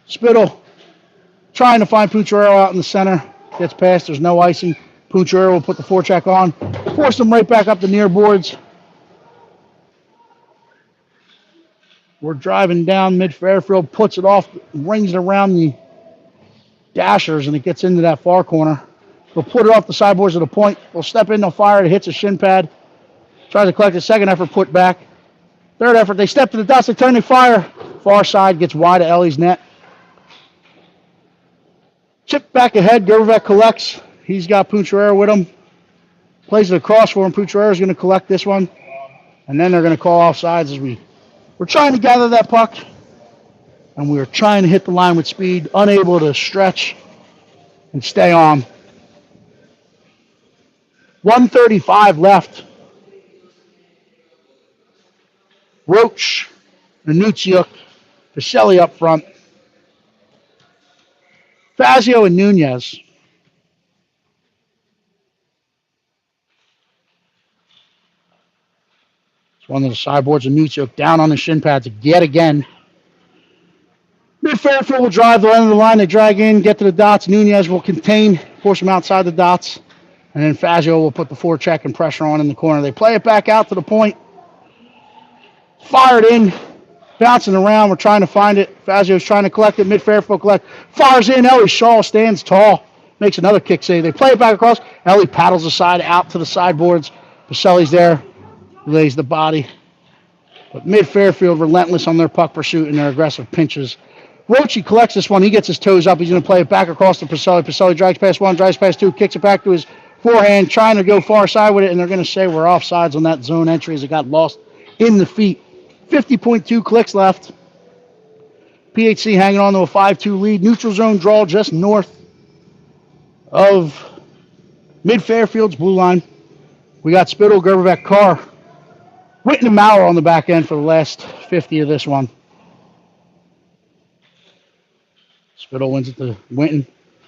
Spittle trying to find Pucciarella out in the center. Gets past, there's no icing. Pucciarella will put the forecheck on. Force them right back up the near boards. We're driving down. MidFairfield puts it off, rings it around the dashers, and it gets into that far corner. We'll put it off the sideboards of the point. We'll step in, they'll fire it. It hits a shin pad. Tries to collect a second effort, put back. Third effort, they step to the dots, they turn, they fire. Far side gets wide of Ellie's net. Chip back ahead, Gerberbeck collects. He's got Pucciarella with him. Plays it across for him. Pucciarella's going to collect this one. And then they're going to call offsides as we're trying to gather that puck. And we are trying to hit the line with speed, unable to stretch and stay on. 1:35 left. Roach, Nanutsiuk, Pacelli up front. Fazio and Nunez. It's one of the sideboards of Nanutsiuk down on the shin pads yet again. MidFairfield will drive the end of the line. They drag in, get to the dots. Nunez will contain, force them outside the dots. And then Fazio will put the forecheck and pressure on in the corner. They play it back out to the point. Fired in, bouncing around. We're trying to find it. Fazio's trying to collect it. MidFairfield collect. Fires in. Ellie Shaw stands tall. Makes another kick save. They play it back across. Ellie paddles aside out to the sideboards. Pacelli's there. Lays the body. But MidFairfield relentless on their puck pursuit and their aggressive pinches. Roche collects this one. He gets his toes up. He's going to play it back across to Pacelli. Pacelli drags past one, drives past two, kicks it back to his forehand, trying to go far side with it, and they're going to say we're offsides on that zone entry as it got lost in the feet. 50.2 clicks left. PHC hanging on to a 5-2 lead. Neutral zone draw just north of MidFairfield's blue line. We got Spittle, Gerberbeck, Carr, Witten, and Maurer on the back end for the last 50 of this one. Spittle wins it to Witten.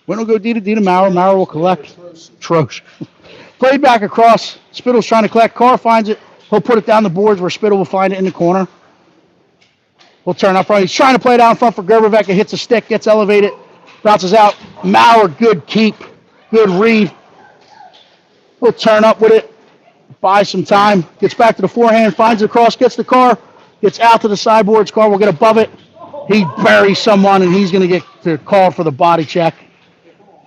Witten will go D to Maurer. Maurer will collect. Troche. Played back across. Spittle's trying to collect. Carr finds it. He'll put it down the boards where Spittle will find it in the corner. We'll turn up front. He's trying to play down front for Gerberbeck. It hits a stick, gets elevated, bounces out. Maurer, good keep, good read. We'll turn up with it, buy some time. Gets back to the forehand, finds it across, gets the Carr, gets out to the sideboards. Carr will get above it. He buries someone, and he's going to get the call for the body check.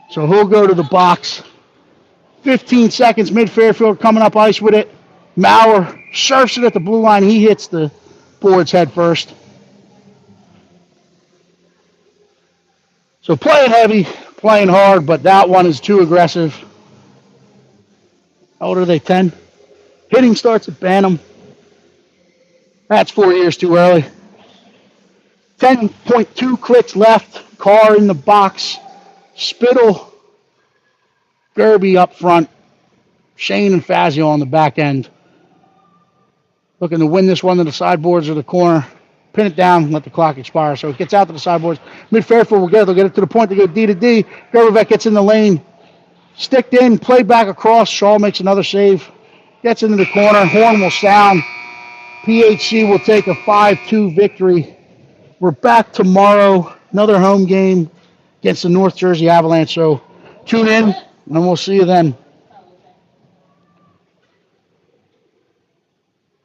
So he'll go to the box. 15 seconds, MidFairfield coming up ice with it. Maurer surfs it at the blue line. He hits the boards head first. So playing heavy, playing hard, but that one is too aggressive. How old are they, 10? Hitting starts at Bantam. That's 4 years too early. 10.2 clicks left. Carr in the box. Spittle, Gerby up front. Shane and Fazio on the back end. Looking to win this one to the sideboards or the corner. Pin it down, let the clock expire. So it gets out to the sideboards. MidFairfield will get it. They'll get it to the point. They go D to D. Gerberbeck gets in the lane. Sticked in, played back across. Shaw makes another save. Gets into the corner. Horn will sound. PHC will take a 5-2 victory. We're back tomorrow. Another home game against the North Jersey Avalanche. So tune in, and we'll see you then.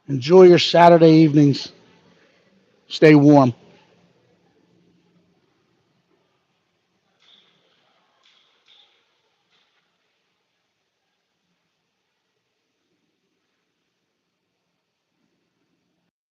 Enjoy your Saturday evenings. Stay warm.